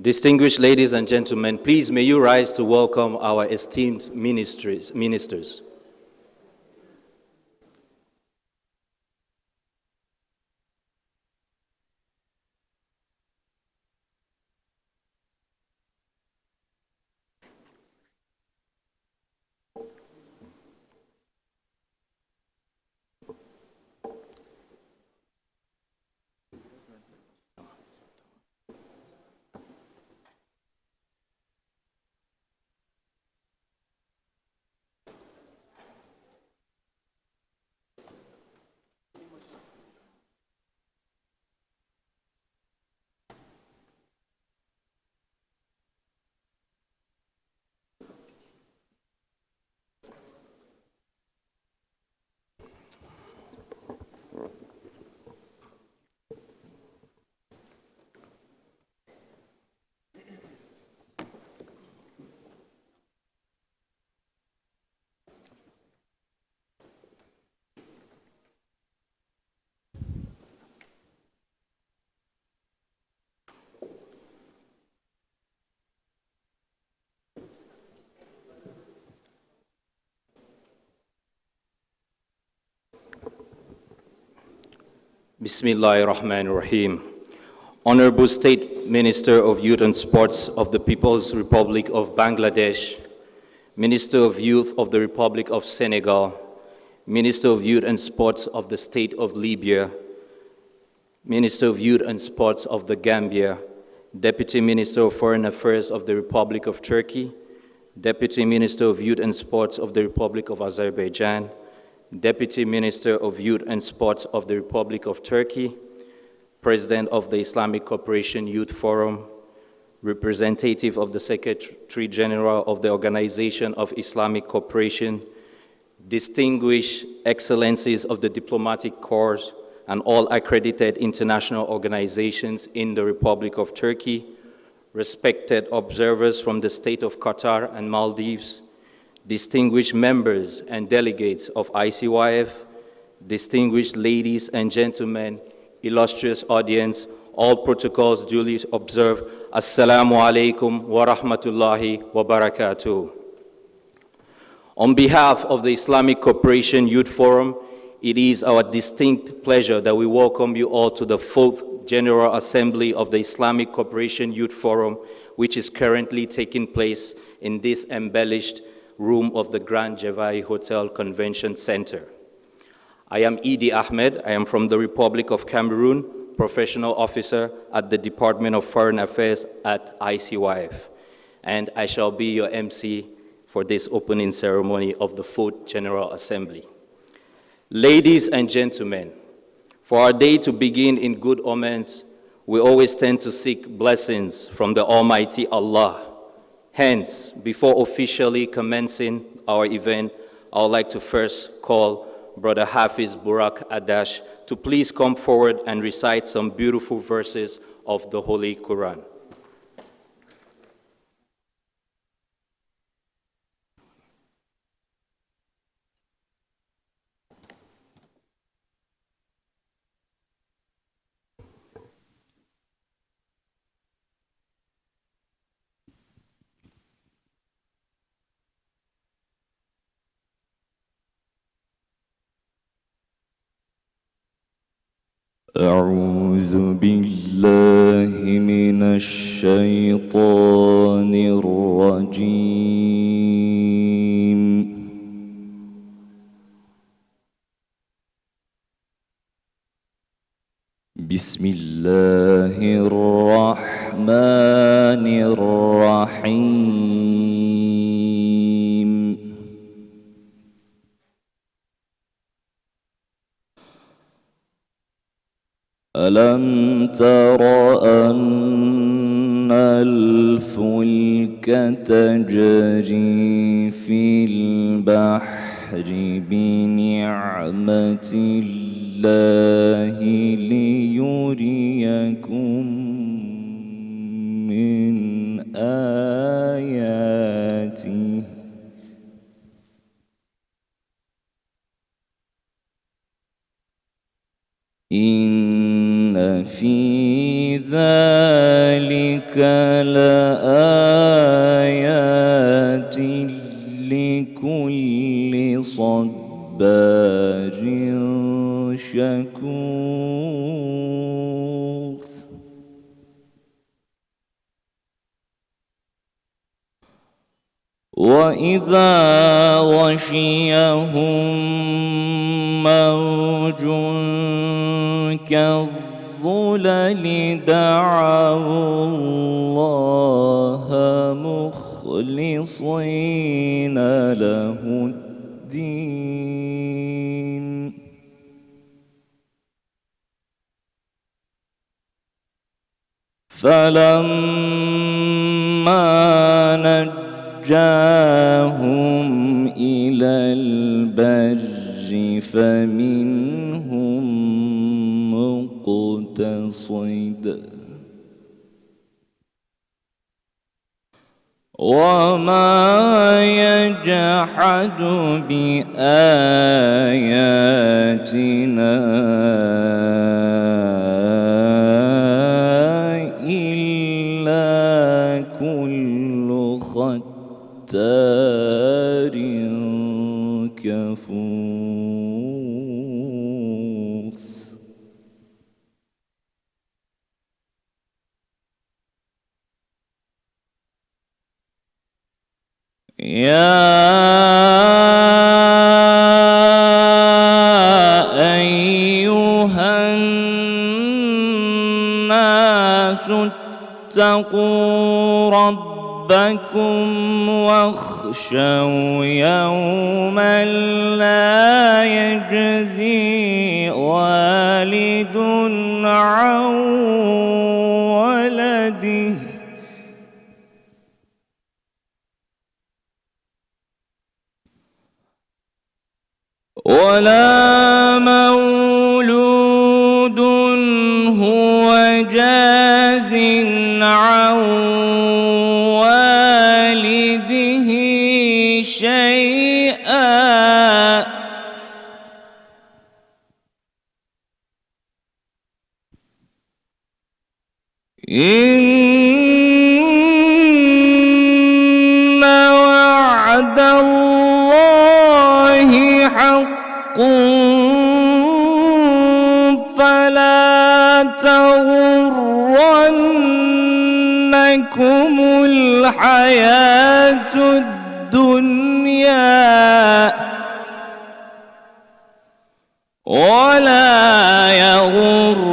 Distinguished ladies and gentlemen, please may you rise to welcome our esteemed ministers. Bismillahir Rahmanir Rahim. Honorable State Minister of Youth and Sports of the People's Republic of Bangladesh, Minister of Youth of the Republic of Senegal, Minister of Youth and Sports of the State of Libya, Minister of Youth and Sports of the Gambia, Deputy Minister of Foreign Affairs of the Republic of Turkey, Deputy Minister of Youth and Sports of the Republic of Azerbaijan, Deputy Minister of Youth and Sports of the Republic of Turkey, President of the Islamic Cooperation Youth Forum, representative of the Secretary General of the Organization of Islamic Cooperation, distinguished excellencies of the diplomatic corps and all accredited international organizations in the Republic of Turkey, respected observers from the State of Qatar and Maldives, distinguished members and delegates of ICYF, distinguished ladies and gentlemen, illustrious audience, all protocols duly observed. Assalamu alaikum wa rahmatullahi wa barakatuh. On behalf of the Islamic Cooperation Youth Forum, it is our distinct pleasure that we welcome you all to the 4th General Assembly of the Islamic Cooperation Youth Forum, which is currently taking place in this embellished room of the Grand Javai Hotel Convention Center. I am Idi Ahmed. I am from the Republic of Cameroon, professional officer at the Department of Foreign Affairs at ICYF, and I shall be your MC for this opening ceremony of the 4th General Assembly. Ladies and gentlemen, for our day to begin in good omens, we always tend to seek blessings from the Almighty Allah. Hence, before officially commencing our event, I would like to first call Brother Hafiz Burak Adash to please come forward and recite some beautiful verses of the Holy Quran. أعوذ بالله من الشيطان الرجيم بسم الله الرحمن الرحيم ألم تر أن الفلك تجري في البحر بنعمة الله ليريكم سنريكم من آياته إن في ذلك لآيات لكل صبار شكور وإذا غشيهم موج كالظلل دعوا الله مخلصين له الدين فلما نجاهم إلى البر فمنهم مقتصد وما يجحد بآياتنا إلا كل ختار كفور يا أيها الناس اتقوا ربكم واخشوا يوما لا يجزي والد عن ولده ولا مولود هو جاز عن والده شيئا إن وعد الله حق فلا تغرنكم الحياة الدنيا ولا يغرنكم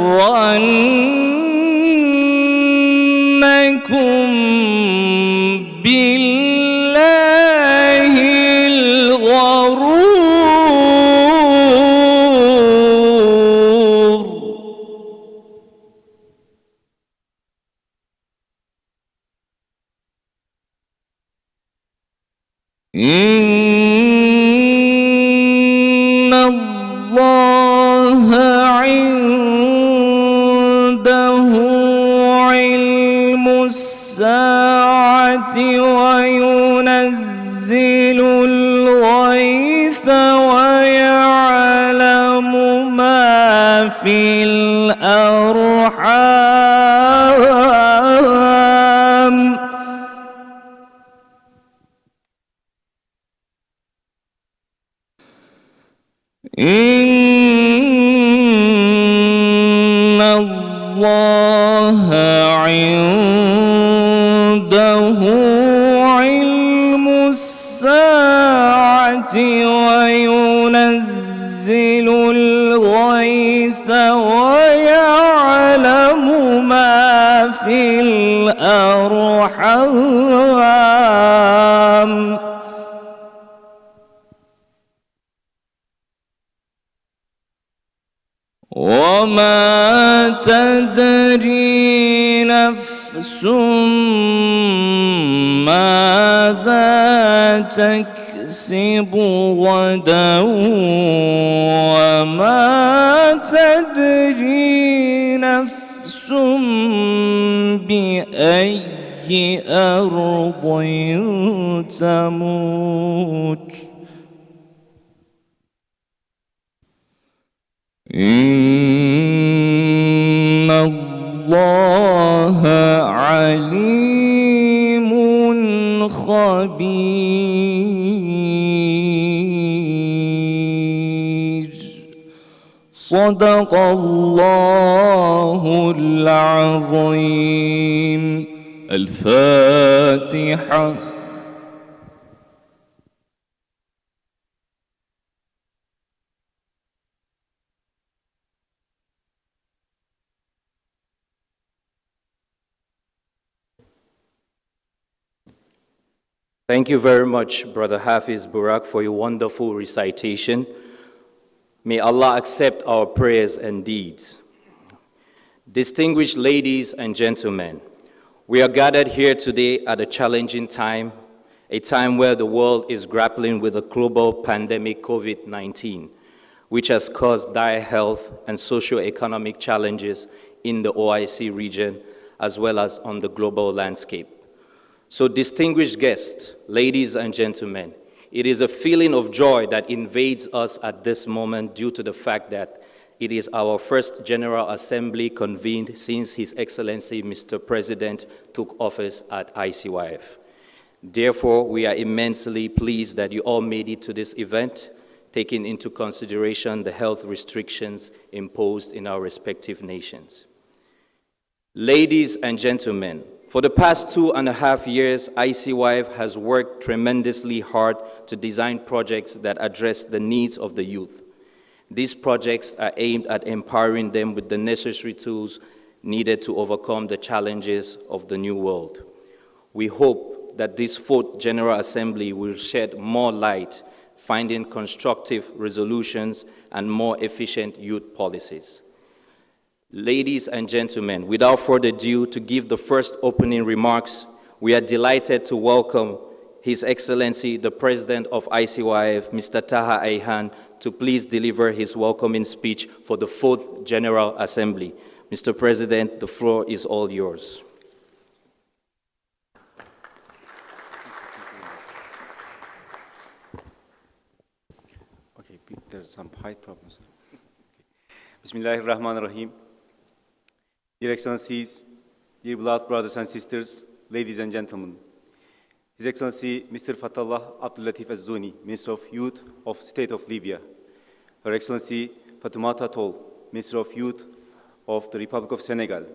بالله الغرور إن الله عنده علم الساعة وينزل الغيث ويعلم ما في الأرحام إن الله عنده علم الساعة وينزل الغيث ويعلم ما في الأرحام وما تدري نفس ماذا تكسب غدا وما تدري نفس بأي أرض تموت إن الله عليم خبير صدق الله العظيم الفاتحة. Thank you very much, Brother Hafiz Burak, for your wonderful recitation. May Allah accept our prayers and deeds. Distinguished ladies and gentlemen, we are gathered here today at a challenging time, a time where the world is grappling with the global pandemic COVID-19, which has caused dire health and socio-economic challenges in the OIC region, as well as on the global landscape. So distinguished guests, ladies and gentlemen, it is a feeling of joy that invades us at this moment due to the fact that it is our first General Assembly convened since His Excellency Mr. President took office at ICYF. Therefore, we are immensely pleased that you all made it to this event, taking into consideration the health restrictions imposed in our respective nations. Ladies and gentlemen, for the past 2.5 years, ICYF has worked tremendously hard to design projects that address the needs of the youth. These projects are aimed at empowering them with the necessary tools needed to overcome the challenges of the new world. We hope that this 4th General Assembly will shed more light, finding constructive resolutions and more efficient youth policies. Ladies and gentlemen, without further ado, to give the first opening remarks, we are delighted to welcome His Excellency, the President of ICYF, Mr. Taha Ayhan, to please deliver his welcoming speech for the 4th General Assembly. Mr. President, the floor is all yours. Okay, there's some height problems. Bismillahirrahmanirrahim. Dear Excellencies, dear beloved brothers and sisters, ladies and gentlemen, His Excellency Mr. Fatallah Abdul Latif Az-Zuni, Minister of Youth of State of Libya, Her Excellency Fatoumata Tall, Minister of Youth of the Republic of Senegal,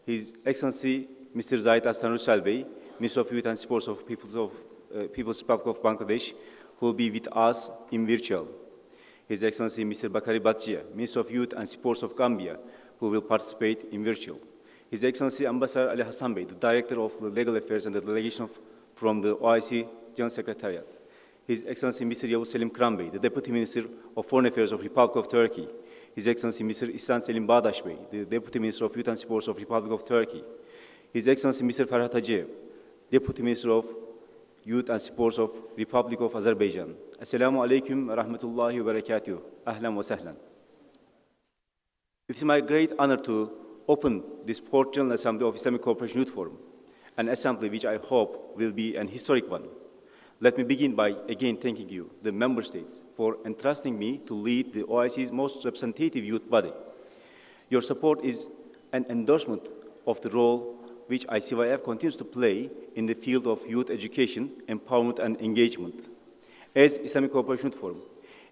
His Excellency Mr. Zahid Hassan Russel Bey, Minister of Youth and Sports of People's Republic of Bangladesh, who will be with us in virtual. His Excellency Mr. Bakari Batjia, Minister of Youth and Sports of Gambia, who will participate in virtual. His Excellency Ambassador Ali Hassan Bey, the Director of Legal Affairs and the Delegation from the OIC General Secretariat. His Excellency Mr. Yavuz Selim Kram Bey, the Deputy Minister of Foreign Affairs of Republic of Turkey. His Excellency Mr. İhsan Selim Bağdaş Bey, the Deputy Minister of Youth and Sports of Republic of Turkey. His Excellency Mr. Ferhat Hacıyev, Deputy Minister of Youth and Sports of Republic of Azerbaijan. Assalamu alaikum wa rahmatullahi wa barakatuh. Ahlan wa sahlan. It is my great honor to open this 4th General Assembly of Islamic Cooperation Youth Forum, an assembly which I hope will be an historic one. Let me begin by again thanking you, the member states, for entrusting me to lead the OIC's most representative youth body. Your support is an endorsement of the role which ICYF continues to play in the field of youth education, empowerment, and engagement. As Islamic Cooperation Youth Forum,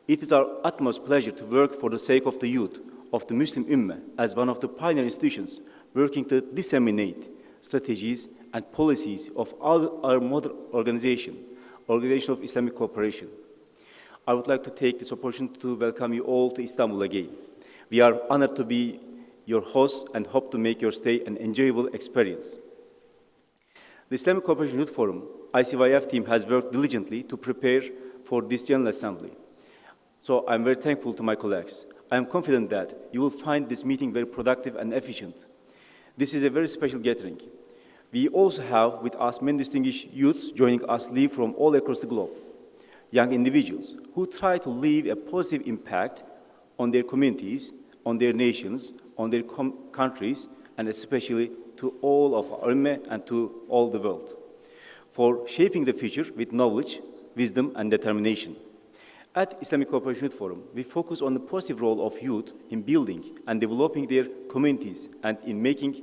it is our utmost pleasure to work for the sake of the youth of the Muslim Ummah as one of the pioneer institutions working to disseminate strategies and policies of our modern Organization of Islamic Cooperation. I would like to take this opportunity to welcome you all to Istanbul again. We are honored to be your hosts and hope to make your stay an enjoyable experience. The Islamic Cooperation Youth Forum, ICYF team has worked diligently to prepare for this General Assembly. So I'm very thankful to my colleagues. I am confident that you will find this meeting very productive and efficient. This is a very special gathering. We also have with us many distinguished youths joining us live from all across the globe. Young individuals who try to leave a positive impact on their communities, on their nations, on their countries, and especially to all of our Ummah and to all the world, for shaping the future with knowledge, wisdom, and determination. At Islamic Cooperation Youth Forum, we focus on the positive role of youth in building and developing their communities and in making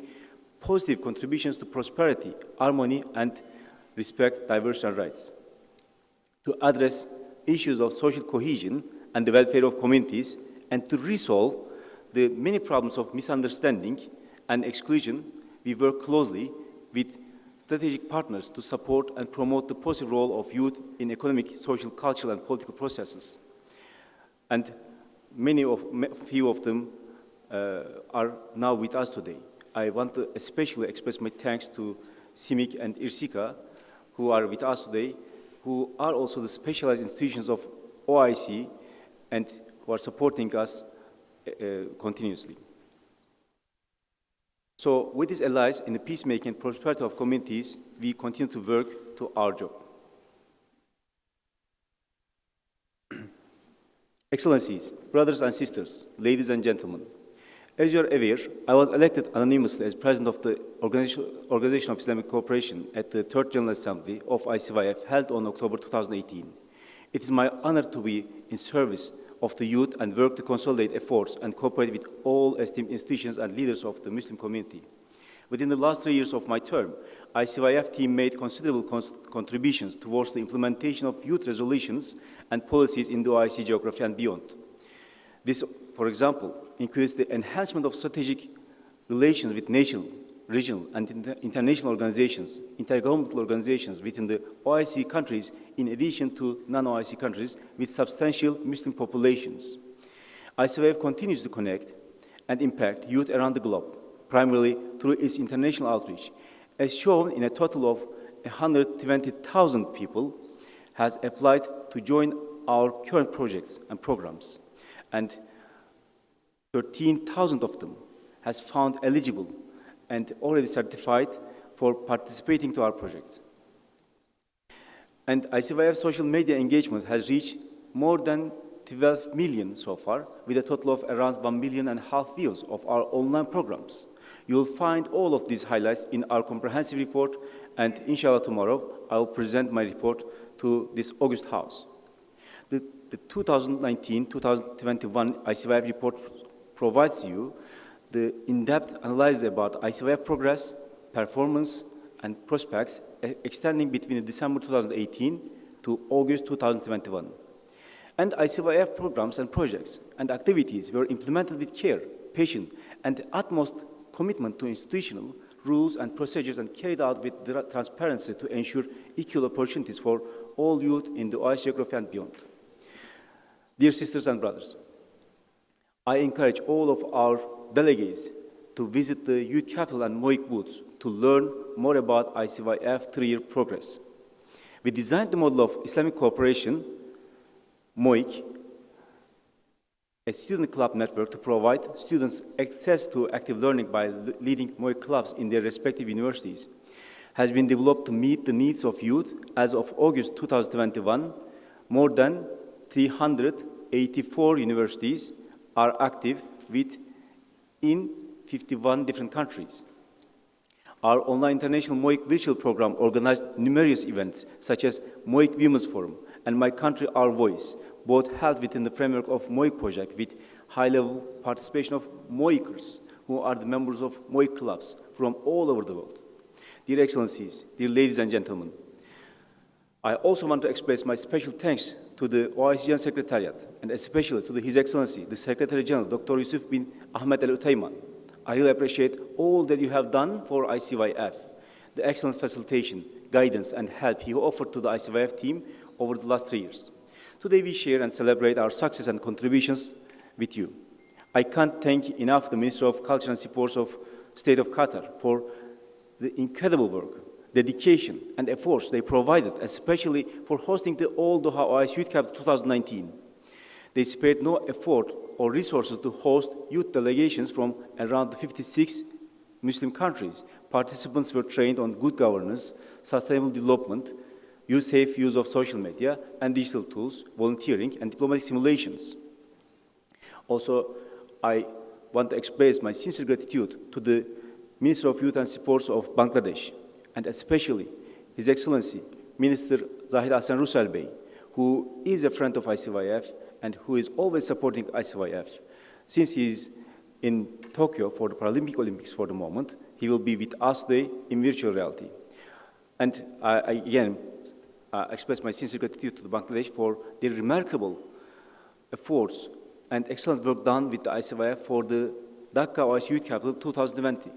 positive contributions to prosperity, harmony, and respect diversity and rights. To address issues of social cohesion and the welfare of communities, and to resolve the many problems of misunderstanding and exclusion, we work closely with strategic partners to support and promote the positive role of youth in economic, social, cultural, and political processes. And few of them are now with us today. I want to especially express my thanks to CIMIC and IRSICA, who are with us today, who are also the specialized institutions of OIC and who are supporting us continuously. So with these allies in the peacemaking and prosperity of communities, we continue to work to our job. Excellencies, brothers and sisters, ladies and gentlemen, as you are aware, I was elected anonymously as President of the Organization of Islamic Cooperation at the Third General Assembly of ICYF held on October 2018. It is my honor to be in service of the youth and work to consolidate efforts and cooperate with all esteemed institutions and leaders of the Muslim community. Within the last 3 years of my term, ICYF team made considerable contributions towards the implementation of youth resolutions and policies in the OIC geography and beyond. This, for example, includes the enhancement of strategic relations with national, regional, and international organizations, intergovernmental organizations within the OIC countries, in addition to non-OIC countries with substantial Muslim populations. ICYF continues to connect and impact youth around the globe, primarily through its international outreach. As shown, in a total of 120,000 people has applied to join our current projects and programs, and 13,000 of them has found eligible and already certified for participating to our projects. And ICYF social media engagement has reached more than 12 million so far, with a total of around 1.5 million views of our online programs. You will find all of these highlights in our comprehensive report, and inshallah tomorrow I will present my report to this August House. The 2019-2021 ICYF report provides you the in-depth analysis about ICYF progress, performance, and prospects extending between December 2018 to August 2021. And ICYF programs and projects and activities were implemented with care, patience, and the utmost commitment to institutional rules and procedures, and carried out with transparency to ensure equal opportunities for all youth in the OIC geography and beyond. Dear sisters and brothers, I encourage all of our delegates to visit the youth capital and MOIC booths to learn more about ICYF 3-year progress. We designed the model of Islamic cooperation, MOIC, a student club network to provide students access to active learning by leading MOIC clubs in their respective universities. Has been developed to meet the needs of youth. As of August 2021, more than 384 universities are active in 51 different countries. Our online international MOIC virtual program organized numerous events such as MOIC Women's Forum and My Country, Our Voice, both held within the framework of MOIC project with high-level participation of MOICers, who are the members of MOIC clubs from all over the world. Dear Excellencies, dear ladies and gentlemen, I also want to express my special thanks to the OIC General Secretariat, and especially to His Excellency, the Secretary General, Dr. Yusuf bin Ahmed Al Utayman. I really appreciate all that you have done for ICYF, the excellent facilitation, guidance, and help you offered to the ICYF team over the last 3 years. Today we share and celebrate our success and contributions with you. I can't thank enough the Minister of Culture and Sports of State of Qatar for the incredible work, dedication, and efforts they provided, especially for hosting the All Doha OIC Youth Capital 2019. They spared no effort or resources to host youth delegations from around the 56 Muslim countries. Participants were trained on good governance, sustainable development, safe use of social media and digital tools, volunteering, and diplomatic simulations. Also, I want to express my sincere gratitude to the Minister of Youth and Sports of Bangladesh, and especially His Excellency, Minister Zahid Hasan Rusal Bey, who is a friend of ICYF and who is always supporting ICYF. Since he is in Tokyo for the Paralympic Olympics for the moment, he will be with us today in virtual reality. And I again express my sincere gratitude to the Bangladesh for their remarkable efforts and excellent work done with the ICYF for the Dhaka OIC Youth Capital 2020.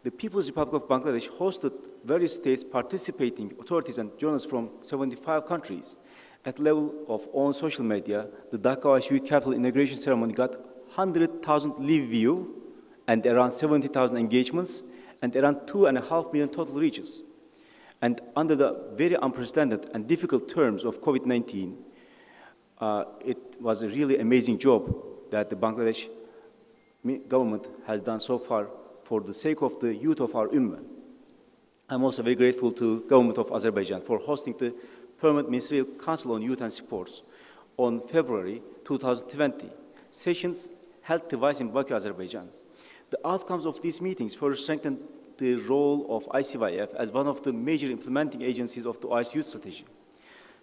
The People's Republic of Bangladesh hosted various states participating authorities and journalists from 75 countries. At level of own social media, the Dhaka OIC Youth Capital inauguration ceremony got 100,000 live view and around 70,000 engagements and around 2.5 million total reaches. And under the very unprecedented and difficult terms of COVID-19, it was a really amazing job that the Bangladesh government has done so far for the sake of the youth of our Ummah. I'm also very grateful to the government of Azerbaijan for hosting the Permanent Ministerial Council on Youth and Sports on February 2020. Sessions held twice in Baku, Azerbaijan. The outcomes of these meetings further strengthened the role of ICYF as one of the major implementing agencies of the OIC Youth Strategy.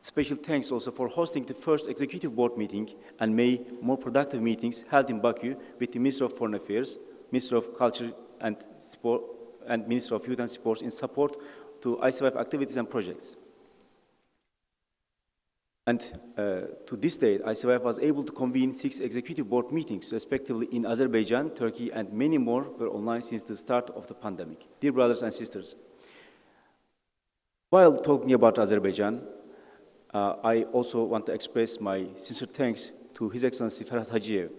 Special thanks also for hosting the first executive board meeting and many more productive meetings held in Baku with the Minister of Foreign Affairs, Minister of Culture and Sport, and Minister of Youth and Sports in support to ICYF activities and projects. And to this date, ICYF was able to convene 6 executive board meetings, respectively in Azerbaijan, Turkey, and many more were online since the start of the pandemic. Dear brothers and sisters, while talking about Azerbaijan, I also want to express my sincere thanks to His Excellency Ferhat Hacıyev,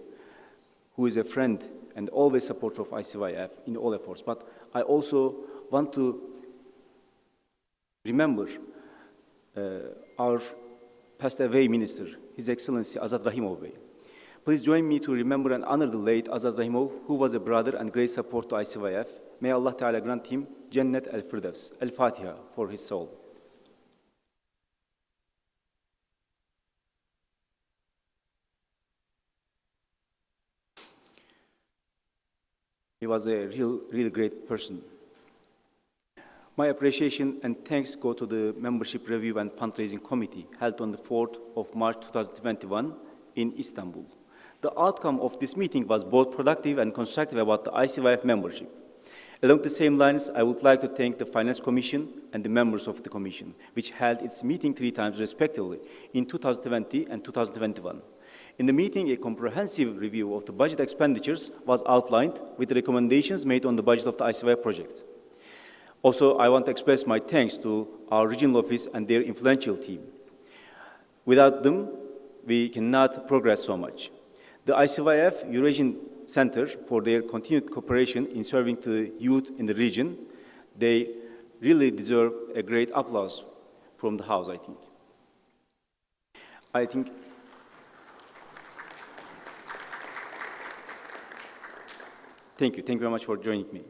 who is a friend and always supporter of ICYF in all efforts. But I also want to remember our passed away minister, His Excellency Azad Rahimov Bey. Please join me to remember and honor the late Azad Rahimov, who was a brother and great support to ICYF. May Allah Ta'ala grant him Jannat al-Firdaus, al-Fatiha for his soul. He was a really great person. My appreciation and thanks go to the Membership Review and Fundraising Committee held on the 4th of March 2021 in Istanbul. The outcome of this meeting was both productive and constructive about the ICYF membership. Along the same lines, I would like to thank the Finance Commission and the members of the Commission, which held its meeting 3 times respectively in 2020 and 2021. In the meeting, a comprehensive review of the budget expenditures was outlined with the recommendations made on the budget of the ICYF projects. Also, I want to express my thanks to our regional office and their influential team. Without them, we cannot progress so much. The ICYF Eurasian Center for their continued cooperation in serving the youth in the region, they really deserve a great applause from the House, I think. Thank you very much for joining me.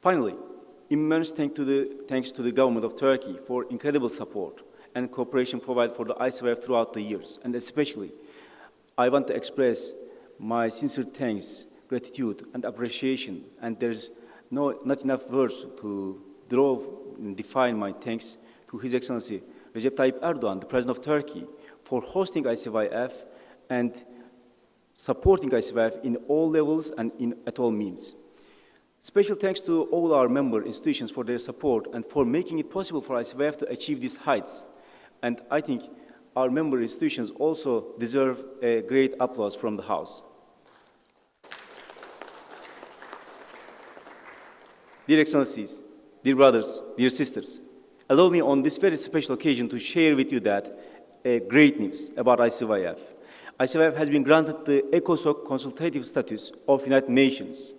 Finally, immense thanks to the government of Turkey for incredible support and cooperation provided for the ICYF throughout the years. And especially, I want to express my sincere thanks, gratitude, and appreciation. And there's not enough words to draw and define my thanks to His Excellency Recep Tayyip Erdogan, the President of Turkey, for hosting ICYF and supporting ICYF in all levels and at all means. Special thanks to all our member institutions for their support and for making it possible for ICYF to achieve these heights. And I think our member institutions also deserve a great applause from the House. Dear Excellencies, dear brothers, dear sisters, allow me on this very special occasion to share with you that great news about ICYF. ICYF has been granted the ECOSOC consultative status of United Nations.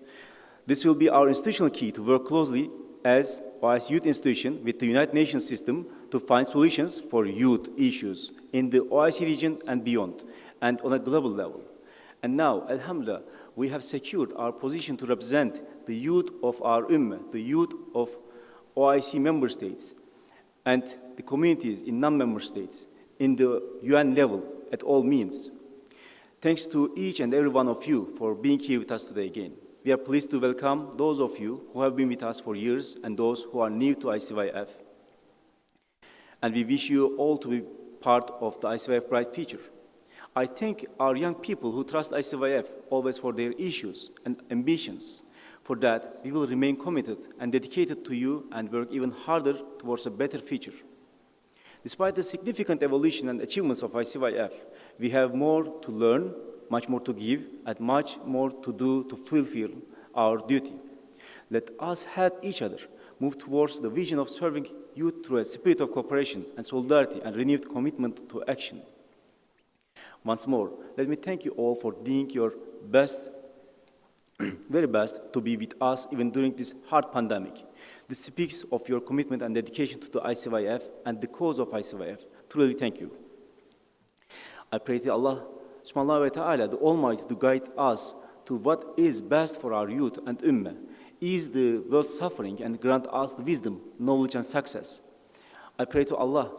This will be our institutional key to work closely as OIC youth institution with the United Nations system to find solutions for youth issues in the OIC region and beyond, and on a global level. And now, alhamdulillah, we have secured our position to represent the youth of our Ummah, the youth of OIC member states, and the communities in non-member states in the UN level at all means. Thanks to each and every one of you for being here with us today again. We are pleased to welcome those of you who have been with us for years and those who are new to ICYF. And we wish you all to be part of the ICYF bright future. I thank our young people who trust ICYF always for their issues and ambitions. For that, we will remain committed and dedicated to you and work even harder towards a better future. Despite the significant evolution and achievements of ICYF, we have more to learn, much more to give, and much more to do to fulfill our duty. Let us help each other move towards the vision of serving youth through a spirit of cooperation and solidarity and renewed commitment to action. Once more, let me thank you all for doing your best, very best, to be with us even during this hard pandemic. This speaks of your commitment and dedication to the ICYF and the cause of ICYF. Truly thank you. I pray to Allah subhanahu wa ta'ala, the Almighty, to guide us to what is best for our youth and ummah, ease the world's suffering and grant us the wisdom, knowledge and success. I pray to Allah,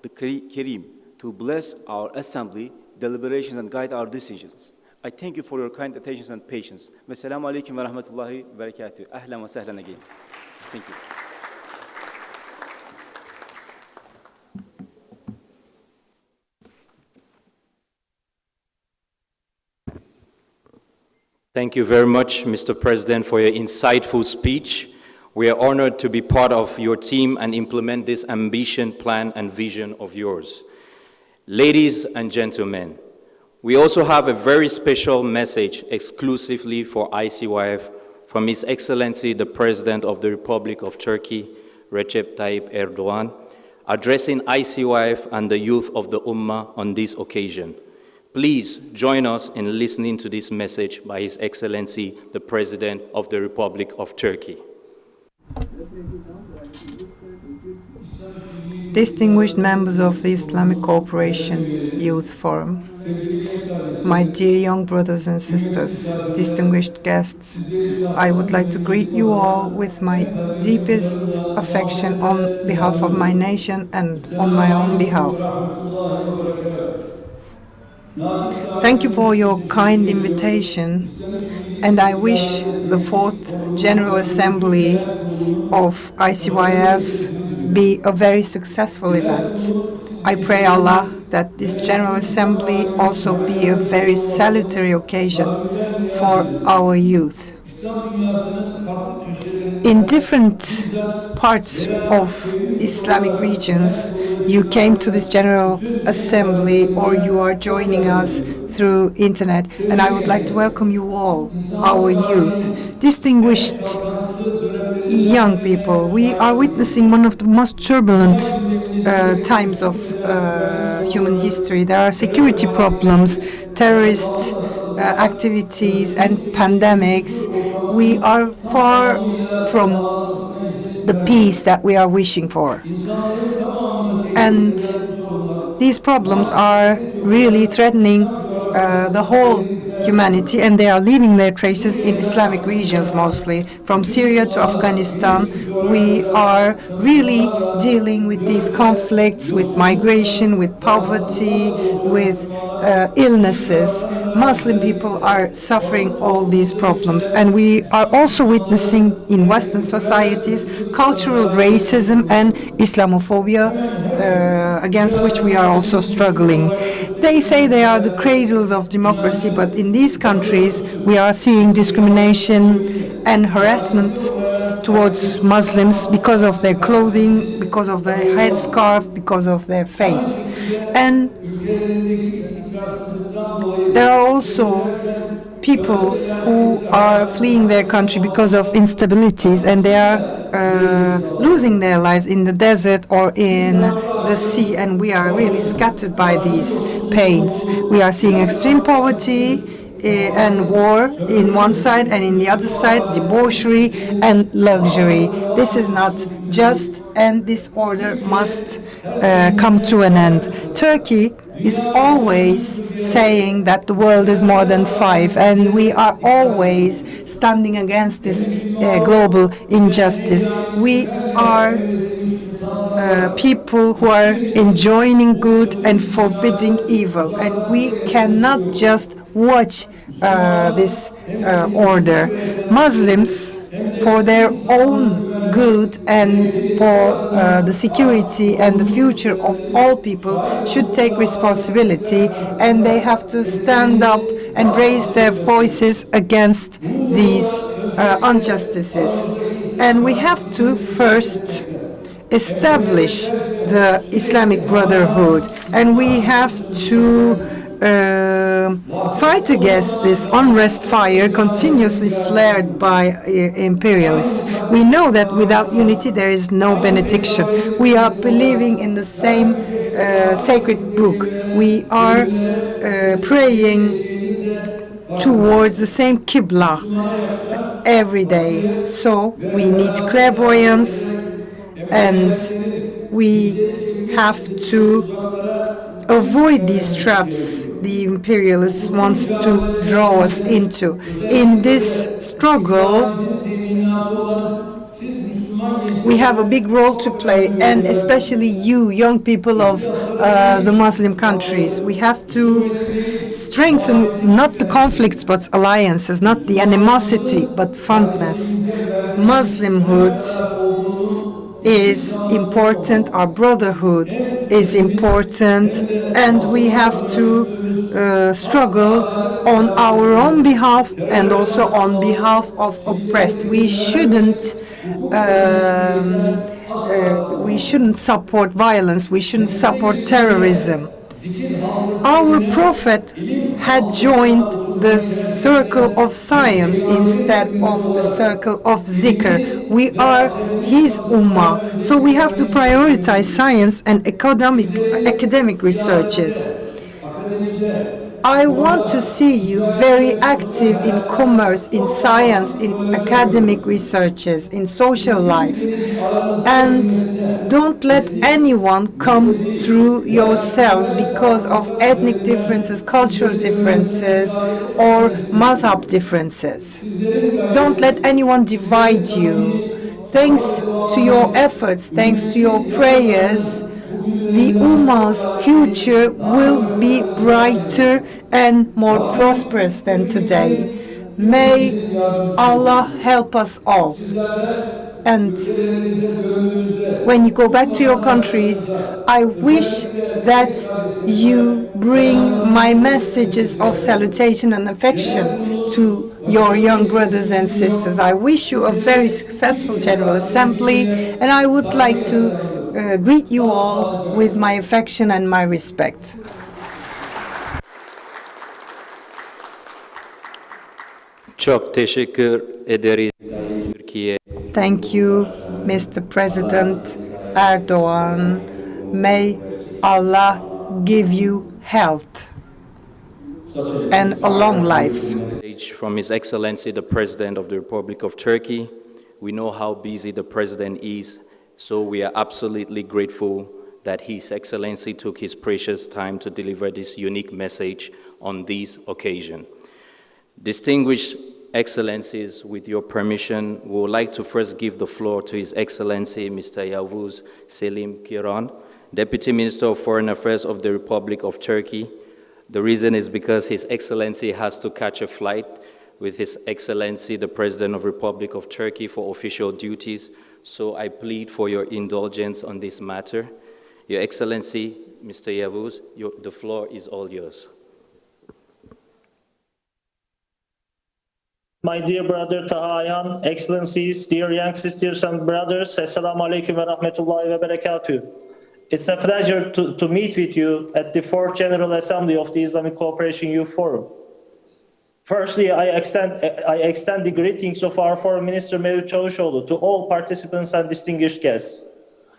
the Kareem, to bless our assembly, deliberations and guide our decisions. I thank you for your kind attention and patience. Wassalamu alaikum wa rahmatullahi wa barakatuh. Ahlan wa sahlan again. Thank you. Thank you very much, Mr. President, for your insightful speech. We are honored to be part of your team and implement this ambition, plan, and vision of yours. Ladies and gentlemen, we also have a very special message exclusively for ICYF from His Excellency, the President of the Republic of Turkey, Recep Tayyip Erdogan, addressing ICYF and the youth of the Ummah on this occasion. Please join us in listening to this message by His Excellency, the President of the Republic of Turkey. Distinguished members of the Islamic Cooperation Youth Forum, my dear young brothers and sisters, distinguished guests, I would like to greet you all with my deepest affection on behalf of my nation and on my own behalf. Thank you for your kind invitation, and I wish the 4th General Assembly of ICYF be a very successful event. I pray Allah that this General Assembly also be a very salutary occasion for our youth. In different parts of Islamic regions, you came to this General Assembly or you are joining us through internet, and I would like to welcome you all, our youth, distinguished young people. We are witnessing one of the most turbulent times of human history. There are security problems, terrorist activities and pandemics. We are far from the peace that we are wishing for. And these problems are really threatening the whole humanity, and they are leaving their traces in Islamic regions mostly. From Syria to Afghanistan, we are really dealing with these conflicts, with migration, with poverty, with illnesses. Muslim people are suffering all these problems, and we are also witnessing in Western societies cultural racism and Islamophobia against which we are also struggling. They say they are the cradles of democracy, but in these countries we are seeing discrimination and harassment towards Muslims because of their clothing, because of their headscarf, because of their faith. And there are also people who are fleeing their country because of instabilities, and they are losing their lives in the desert or in the sea, and we are really scattered by these pains. We are seeing extreme poverty and war in one side, and in the other side debauchery and luxury. This is not just, and this order must come to an end. Turkey is always saying that the world is more than 5, and we are always standing against this global injustice. We are people who are enjoining good and forbidding evil, and we cannot just watch this order. Muslims, for their own good and for the security and the future of all people, should take responsibility, and they have to stand up and raise their voices against these injustices. And we have to first establish the Islamic Brotherhood, and we have to fight against this unrest fire continuously flared by imperialists. We know that without unity there is no benediction. We are believing in the same sacred book. We are praying towards the same Qibla every day. So we need clairvoyance, and we have to avoid these traps the imperialists wants to draw us into. In this struggle, we have a big role to play, and especially you, young people of the Muslim countries. We have to strengthen not the conflicts but alliances, not the animosity but fondness. Muslimhood is important, our brotherhood is important, and we have to struggle on our own behalf and also on behalf of oppressed. We shouldn't support violence, we shouldn't support terrorism. Our Prophet had joined the circle of science instead of the circle of zikr. We are his ummah, so we have to prioritize science and academic researches. I want to see you very active in commerce, in science, in academic researches, in social life. And don't let anyone come through your cells because of ethnic differences, cultural differences, or mazhab differences. Don't let anyone divide you. Thanks to your efforts, thanks to your prayers, the Ummah's future will be brighter and more prosperous than today. May Allah help us all. And when you go back to your countries, I wish that you bring my messages of salutation and affection to your young brothers and sisters. I wish you a very successful General Assembly, and I would like to greet you all with my affection and my respect. Çok teşekkür ederiz Türkiye. Thank you, Mr. President Erdogan. May Allah give you health and a long life. From His Excellency, the President of the Republic of Turkey. We know how busy the President is, so we are absolutely grateful that His Excellency took his precious time to deliver this unique message on this occasion. Distinguished Excellencies, with your permission, we would like to first give the floor to His Excellency Mr. Yavuz Selim Kiran, Deputy Minister of Foreign Affairs of the Republic of Turkey. The reason is because His Excellency has to catch a flight with His Excellency, the President of the Republic of Turkey, for official duties. So I plead for your indulgence on this matter. Your Excellency, Mr. Yavuz, the floor is all yours. My dear brother Taha Ayhan, Excellencies, dear young sisters and brothers, Assalamu alaikum wa rahmatullahi wa barakatuh. It's a pleasure to meet with you at the 4th General Assembly of the Islamic Cooperation Youth Forum. Firstly, I extend the greetings of our Foreign Minister Mevlüt Çavuşoğlu to all participants and distinguished guests.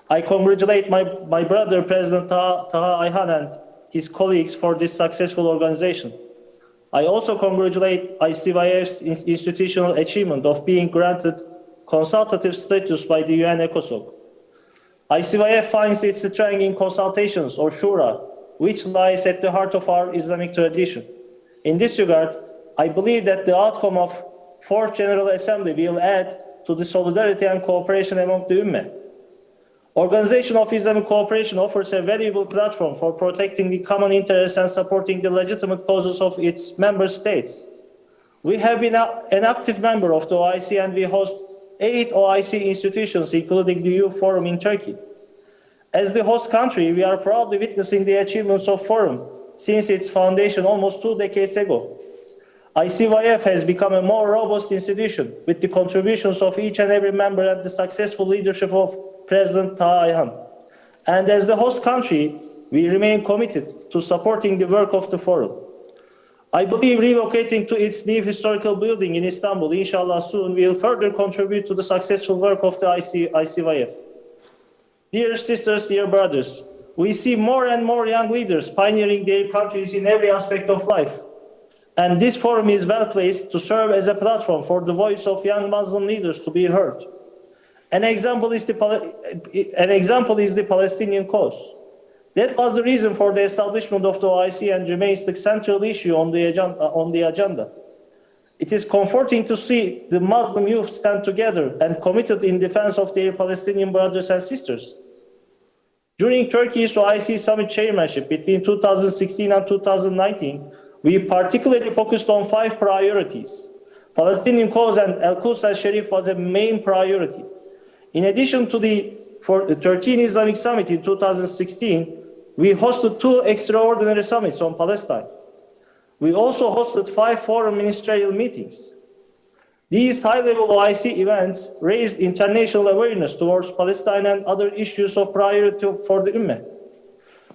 I congratulate my brother President Taha Ayhan and his colleagues for this successful organization. I also congratulate IC5's institutional achievement of being granted consultative status by the UN ECOSOC. IC5 finds its strength in consultations, or shura, which lies at the heart of our Islamic tradition. In this regard, I believe that the outcome of 4th General Assembly will add to the solidarity and cooperation among the Ummah. Organization of Islamic cooperation offers a valuable platform for protecting the common interests and supporting the legitimate causes of its member states. We have been an active member of the OIC, and we host 8 OIC institutions, including the Youth Forum in Turkey. As the host country, we are proudly witnessing the achievements of Forum since its foundation almost 2 decades ago. ICYF has become a more robust institution with the contributions of each and every member and the successful leadership of President Taha Ayhan. And as the host country, we remain committed to supporting the work of the Forum. I believe relocating to its new historical building in Istanbul, inshallah soon, will further contribute to the successful work of the ICYF. Dear sisters, dear brothers, we see more and more young leaders pioneering their countries in every aspect of life. And this forum is well placed to serve as a platform for the voice of young Muslim leaders to be heard. An example is the Palestinian cause. That was the reason for the establishment of the OIC and remains the central issue on the agenda. It is comforting to see the Muslim youth stand together and committed in defense of their Palestinian brothers and sisters. During Turkey's OIC summit chairmanship between 2016 and 2019, we particularly focused on 5 priorities. Palestinian cause and Al-Quds al-Sharif was a main priority. In addition to the 13 Islamic Summit in 2016, we hosted 2 extraordinary summits on Palestine. We also hosted 5 foreign ministerial meetings. These high-level OIC events raised international awareness towards Palestine and other issues of priority for the Ummah.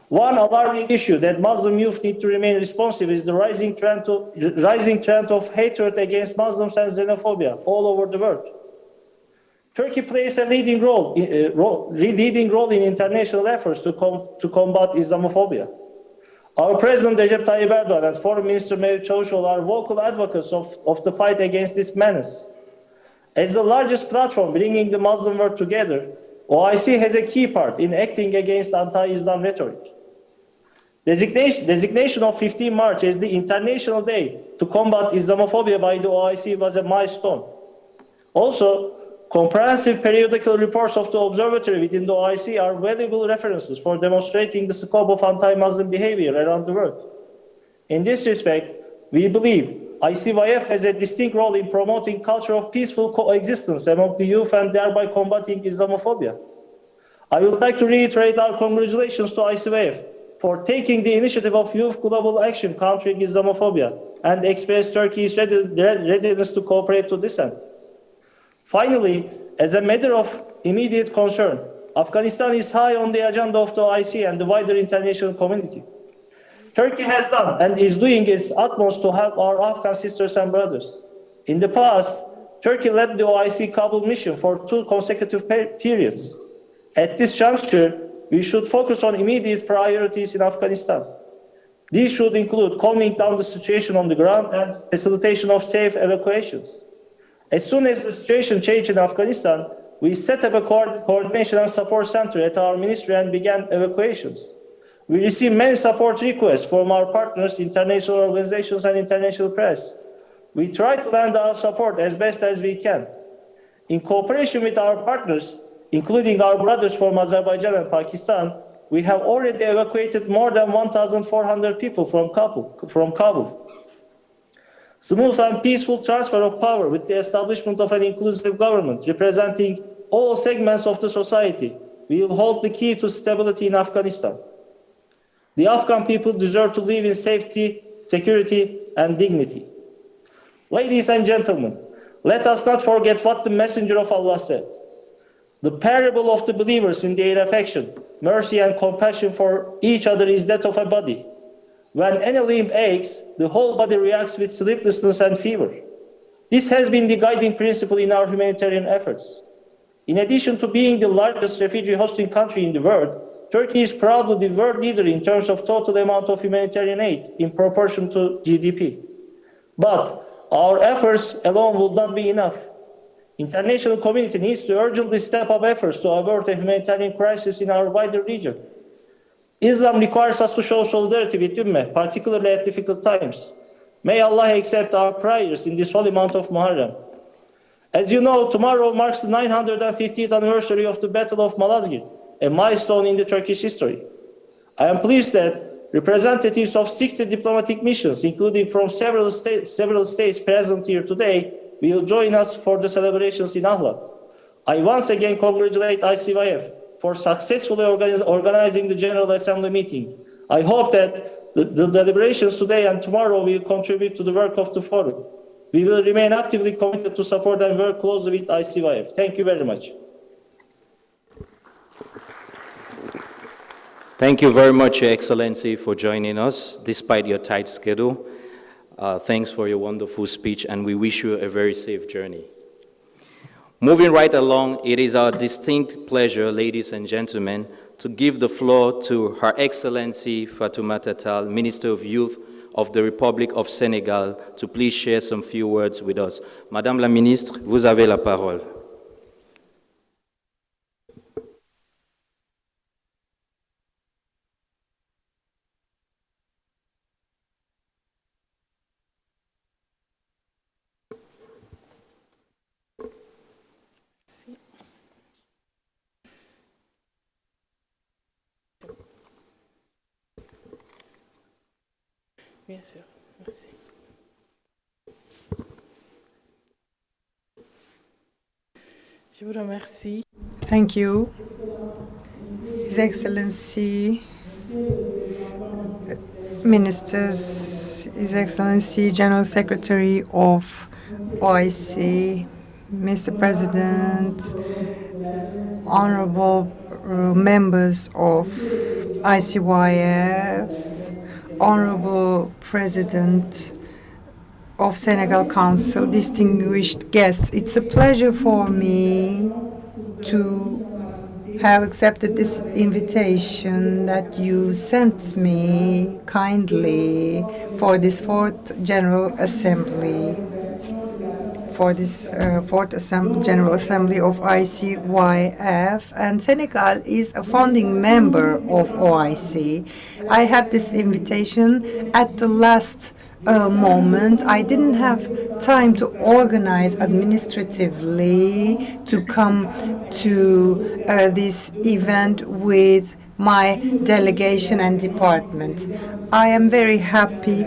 One alarming issue that Muslim youth need to remain responsive is the rising trend of hatred against Muslims and xenophobia all over the world. Turkey plays a leading role in international efforts to combat Islamophobia. Our President Recep Tayyip Erdogan and Foreign Minister Mevlut Çavuşoğlu are vocal advocates of the fight against this menace. As the largest platform bringing the Muslim world together, OIC has a key part in acting against anti-Islam rhetoric. Designation of 15 March as the International Day to combat Islamophobia by the OIC was a milestone. Also, comprehensive periodical reports of the observatory within the OIC are valuable references for demonstrating the scope of anti-Muslim behavior around the world. In this respect, we believe ICYF has a distinct role in promoting culture of peaceful coexistence among the youth and thereby combating Islamophobia. I would like to reiterate our congratulations to ICYF for taking the initiative of Youth Global Action countering Islamophobia and express Turkey's readiness to cooperate to this end. Finally, as a matter of immediate concern, Afghanistan is high on the agenda of the OIC and the wider international community. Turkey has done and is doing its utmost to help our Afghan sisters and brothers. In the past, Turkey led the OIC Kabul mission for 2 consecutive periods. At this juncture, we should focus on immediate priorities in Afghanistan. These should include calming down the situation on the ground and facilitation of safe evacuations. As soon as the situation changed in Afghanistan, we set up a coordination and support center at our ministry and began evacuations. We received many support requests from our partners, international organizations, and international press. We try to lend our support as best as we can. In cooperation with our partners, including our brothers from Azerbaijan and Pakistan, we have already evacuated more than 1,400 people from Kabul. Smooth and peaceful transfer of power with the establishment of an inclusive government representing all segments of the society will hold the key to stability in Afghanistan. The Afghan people deserve to live in safety, security, and dignity. Ladies and gentlemen, let us not forget what the Messenger of Allah said. The parable of the believers in their affection, mercy, and compassion for each other is that of a body. When any limb aches, the whole body reacts with sleeplessness and fever. This has been the guiding principle in our humanitarian efforts. In addition to being the largest refugee hosting country in the world, Turkey is proudly the world leader in terms of total amount of humanitarian aid in proportion to GDP. But our efforts alone will not be enough. International community needs to urgently step up efforts to avert a humanitarian crisis in our wider region. Islam requires us to show solidarity with Ummah, particularly at difficult times. May Allah accept our prayers in this holy month of Muharram. As you know, tomorrow marks the 950th anniversary of the Battle of Malazgirt, a milestone in the Turkish history. I am pleased that Representatives of 60 diplomatic missions, including from several states present here today, will join us for the celebrations in Ahlat. I once again congratulate ICYF for successfully organizing the General Assembly meeting. I hope that the deliberations today and tomorrow will contribute to the work of the forum. We will remain actively committed to support and work closely with ICYF. Thank you very much. Thank you very much, Your Excellency, for joining us despite your tight schedule. Thanks for your wonderful speech, and we wish you a very safe journey. Moving right along, it is our distinct pleasure, ladies and gentlemen, to give the floor to Her Excellency Fatoumata Tall, Minister of Youth of the Republic of Senegal, to please share some few words with us. Madame la Ministre, vous avez la parole. Bien sûr, merci. Je vous remercie. Thank you, His Excellency, Ministers, His Excellency, General Secretary of OIC, Mr. President, honorable members of ICYF, Honorable President of Senegal Council, distinguished guests. It's a pleasure for me to have accepted this invitation that you sent me kindly for this fourth General Assembly, for this General Assembly of ICYF, and Senegal is a founding member of OIC. I had this invitation at the last moment. I didn't have time to organize administratively to come to this event with my delegation and department. I am very happy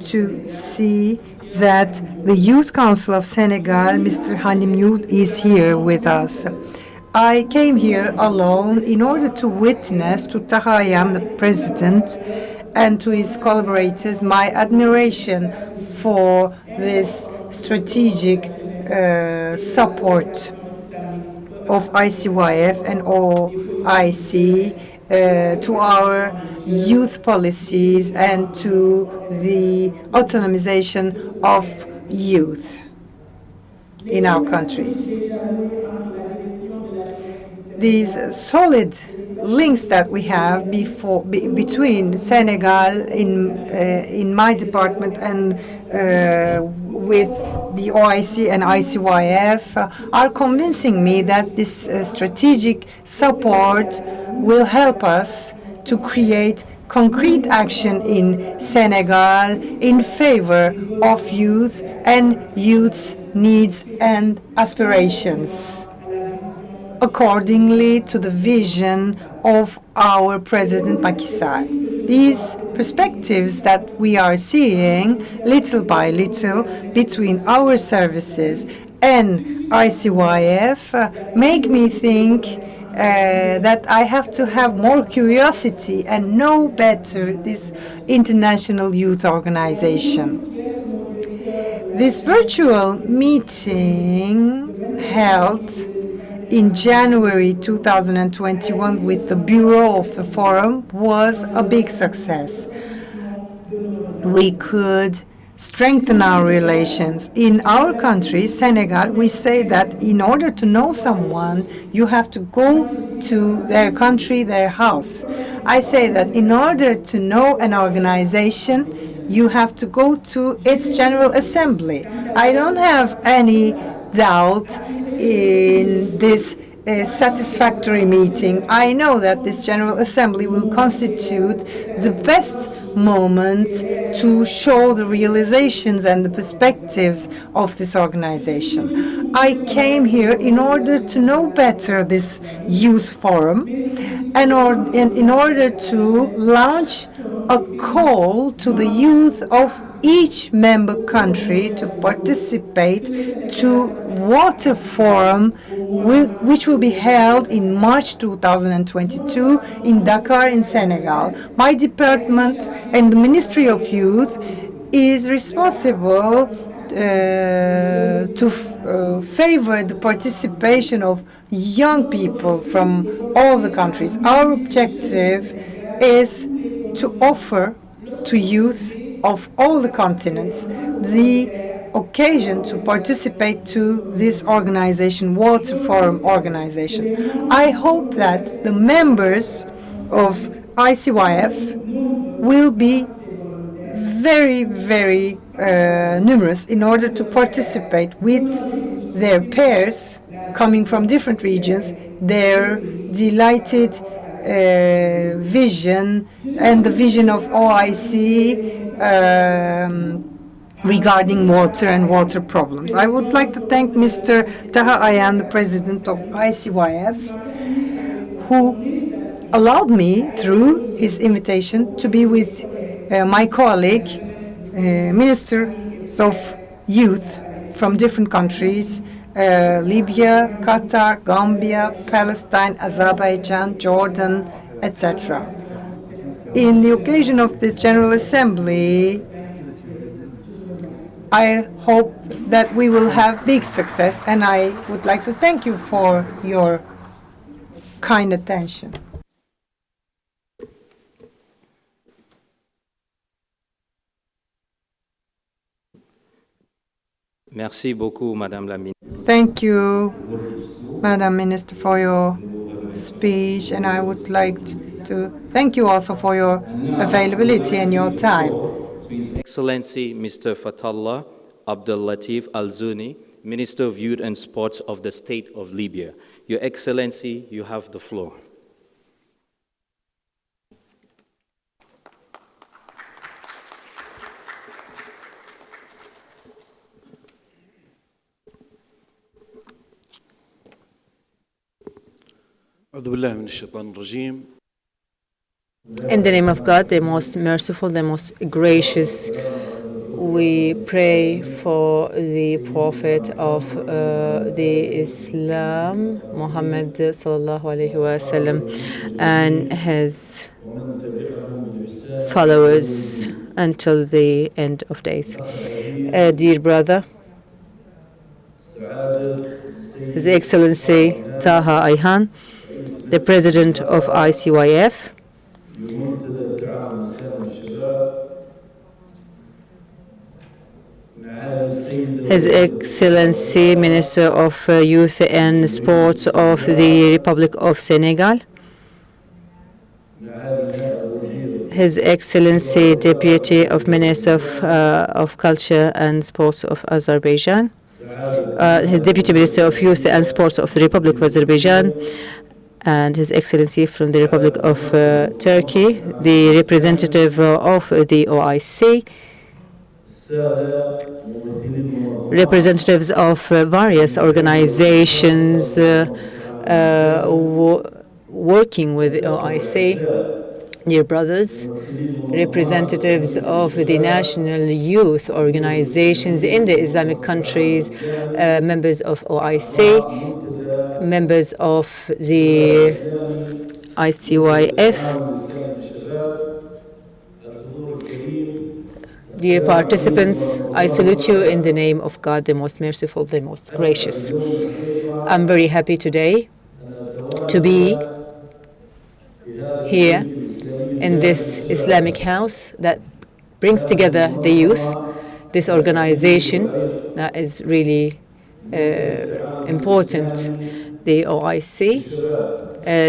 to see that the Youth Council of Senegal, Mr. Halim Youth, is here with us. I came here alone in order to witness to Tahayam, the president, and to his collaborators, my admiration for this strategic support of ICYF and OIC to our youth policies and to the autonomization of youth in our countries. These solid links that we have between Senegal in my department and with the OIC and ICYF are convincing me that this strategic support will help us to create concrete action in Senegal in favor of youth and youth's needs and aspirations, accordingly to the vision of our President Macky Sall. These perspectives that we are seeing little by little between our services and ICYF make me think that I have to have more curiosity and know better this international youth organization. This virtual meeting held in January 2021 with the Bureau of the Forum was a big success. We could strengthen our relations. In our country, Senegal, we say that in order to know someone, you have to go to their country, their house. I say that in order to know an organization, you have to go to its General Assembly. I don't have any doubt in this satisfactory meeting. I know that this General Assembly will constitute the best moment to show the realizations and the perspectives of this organization. I came here in order to know better this youth forum and in order to launch a call to the youth of each member country to participate to Water Forum, which will be held in March 2022 in Dakar in Senegal. My department and the Ministry of Youth is responsible to favor the participation of young people from all the countries. Our objective is to offer to youth of all the continents the occasion to participate to this organization, Water Forum organization. I hope that the members of ICYF will be very, very numerous in order to participate with their peers coming from different regions, their delighted vision and the vision of OIC regarding water and water problems. I would like to thank Mr. Taha Ayan, the president of ICYF, who allowed me, through his invitation, to be with my colleague, ministers of youth from different countries, Libya, Qatar, Gambia, Palestine, Azerbaijan, Jordan, etc. In the occasion of this General Assembly, I hope that we will have big success, and I would like to thank you for your kind attention. Merci beaucoup, Madame la Ministre. Thank you, Madam Minister, for your speech, and I would like to thank you also for your availability and your time. Excellency Mr. Fatallah Abdel Latif Al-Zuni, Minister of Youth and Sports of the State of Libya. Your Excellency, you have the floor. In the name of God, the most merciful, the most gracious, we pray for the Prophet of the Islam, Muhammad sallallahu alaihi wasallam, and his followers until the end of days. Dear brother, His Excellency Taha Ayhan, the President of ICYF, His Excellency Minister of Youth and Sports of the Republic of Senegal, His Excellency Deputy of Minister of Culture and Sports of Azerbaijan, His Deputy Minister of Youth and Sports of the Republic of Azerbaijan, and His Excellency from the Republic of Turkey, the representative of the OIC, representatives of various organizations working with OIC, dear brothers, representatives of the national youth organizations in the Islamic countries, members of OIC, members of the ICYF, dear participants, I salute you in the name of God, the most merciful, the most gracious. I'm very happy today to be here in this Islamic house that brings together the youth, this organization that is really important. The OIC,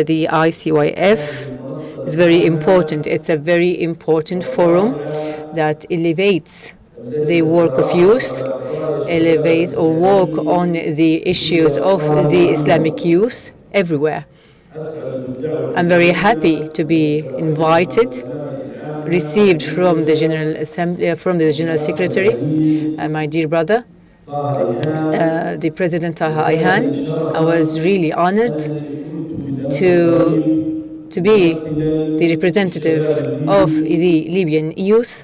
the ICYF is very important. It's a very important forum that elevates the work of youth, elevates or work on the issues of the Islamic youth everywhere. I'm very happy to be invited, received from the General Assembly, from the General Secretary, and my dear brother, the President Taha Ayhan. I was really honored to be the representative of the Libyan youth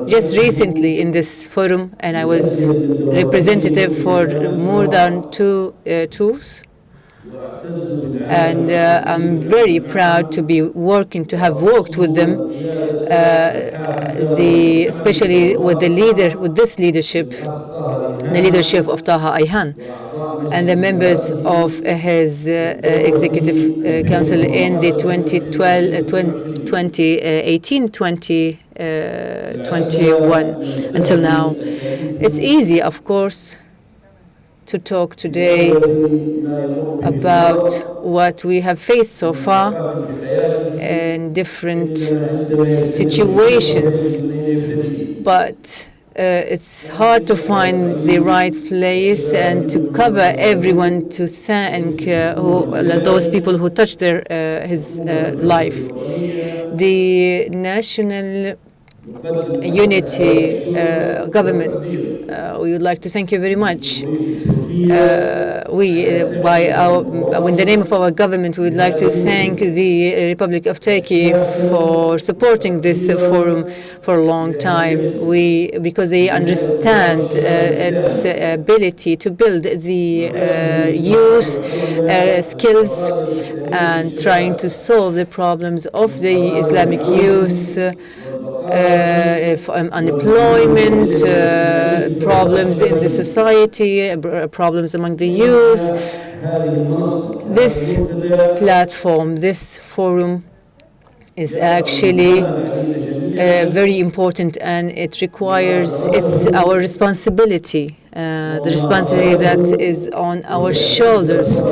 just recently in this forum, and I was representative for more than two tours. And I'm very proud to be to have worked with them, especially with this leadership, the leadership of Taha Ayhan, and the members of his executive council in the 2018, 2021 until now. It's easy, of course, to talk today about what we have faced so far in different situations, but it's hard to find the right place and to cover everyone, to thank those people who touched his life. The national unity government, we would like to thank you very much. In the name of our government, we would like to thank the Republic of Turkey for supporting this forum for a long time. Because they understand its ability to build the youth skills and trying to solve the problems of the Islamic youth. Unemployment, problems in the society, problems among the youth. This platform, this forum is actually very important, and it's our responsibility, the responsibility that is on our shoulders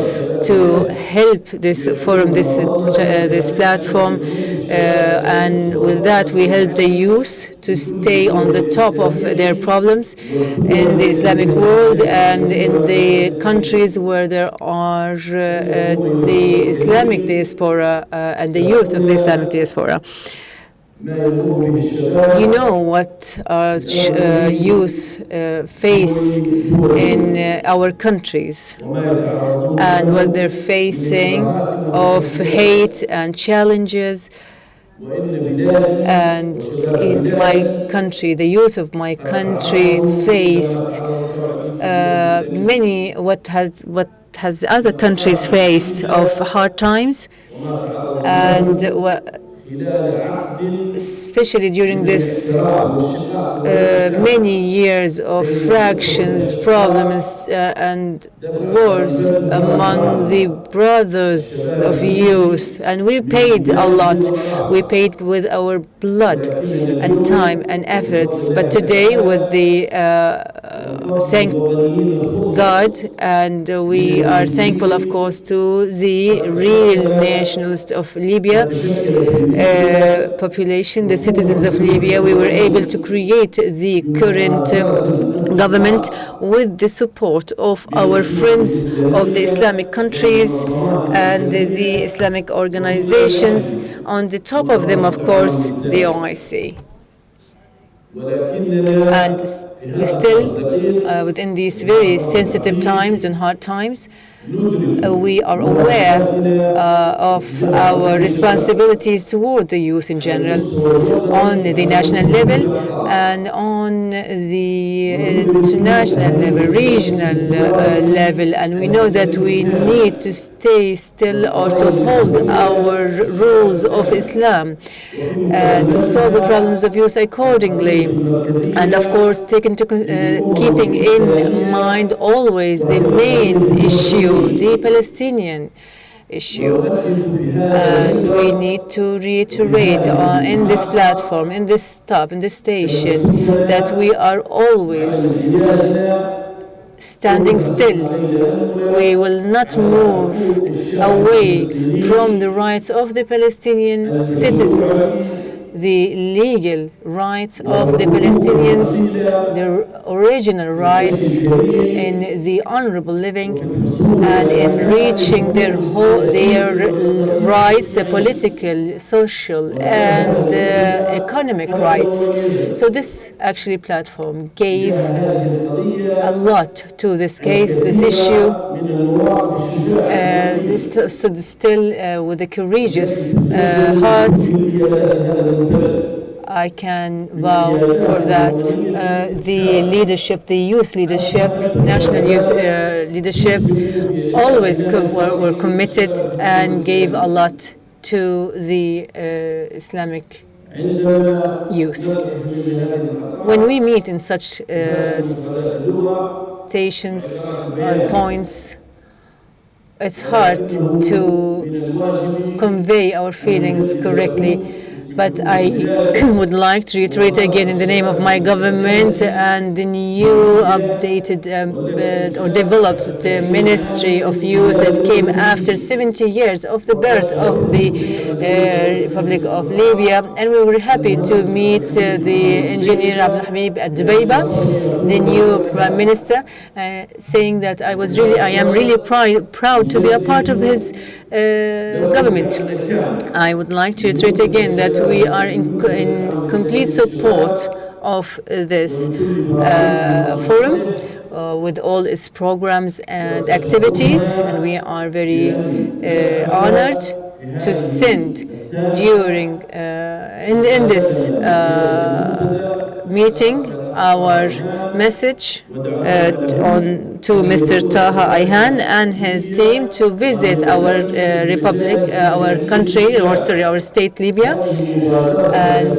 to help this forum, this platform, and with that we help the youth to stay on the top of their problems in the Islamic world and in the countries where there are the Islamic diaspora and the youth of the Islamic diaspora. You know what our youth face in our countries and what they're facing of hate and challenges. And in my country, the youth of my country faced what has other countries faced of hard times, and especially during this many years of fractions, problems, and wars among the brothers of youth. And we paid a lot. We paid with our blood and time and efforts. But today, with the thank God, and we are thankful, of course, to the real nationalists of Libya, population, the citizens of Libya, we were able to create the current government with the support of our friends of the Islamic countries and the Islamic organizations. On the top of them, of course, the OIC. And we still, within these very sensitive times and hard times, we are aware of our responsibilities toward the youth in general, on the national level and on the international level, regional level. And we know that we need to stay still or to hold our rules of Islam to solve the problems of youth accordingly. And of course, keeping in mind always the main issue, the Palestinian issue. And we need to reiterate in this platform, in this station, that we are always standing still. We will not move away from the rights of the Palestinian citizens. the legal rights of the Palestinians, their original rights in the honorable living, and in reaching their rights, political, social, and economic rights. So this actually platform gave a lot to this case, this issue. This stood still with a courageous heart. I can vow for that. The leadership, the youth leadership, national youth leadership, always were committed and gave a lot to the Islamic youth. When we meet in such stations and points, it's hard to convey our feelings correctly, but I would like to reiterate again in the name of my government and the new updated or developed Ministry of Youth that came after 70 years of the birth of the Republic of Libya. And we were happy to meet the engineer Abdulhamid Ad-Dbeiba, the new Prime Minister, saying that I am really proud to be a part of his government. I would like to reiterate again that we are in complete support of this forum with all its programs and activities, and we are very honored to send during in this meeting our message to Mr. Taha Ayhan and his team to visit our our country, or sorry, our state Libya. And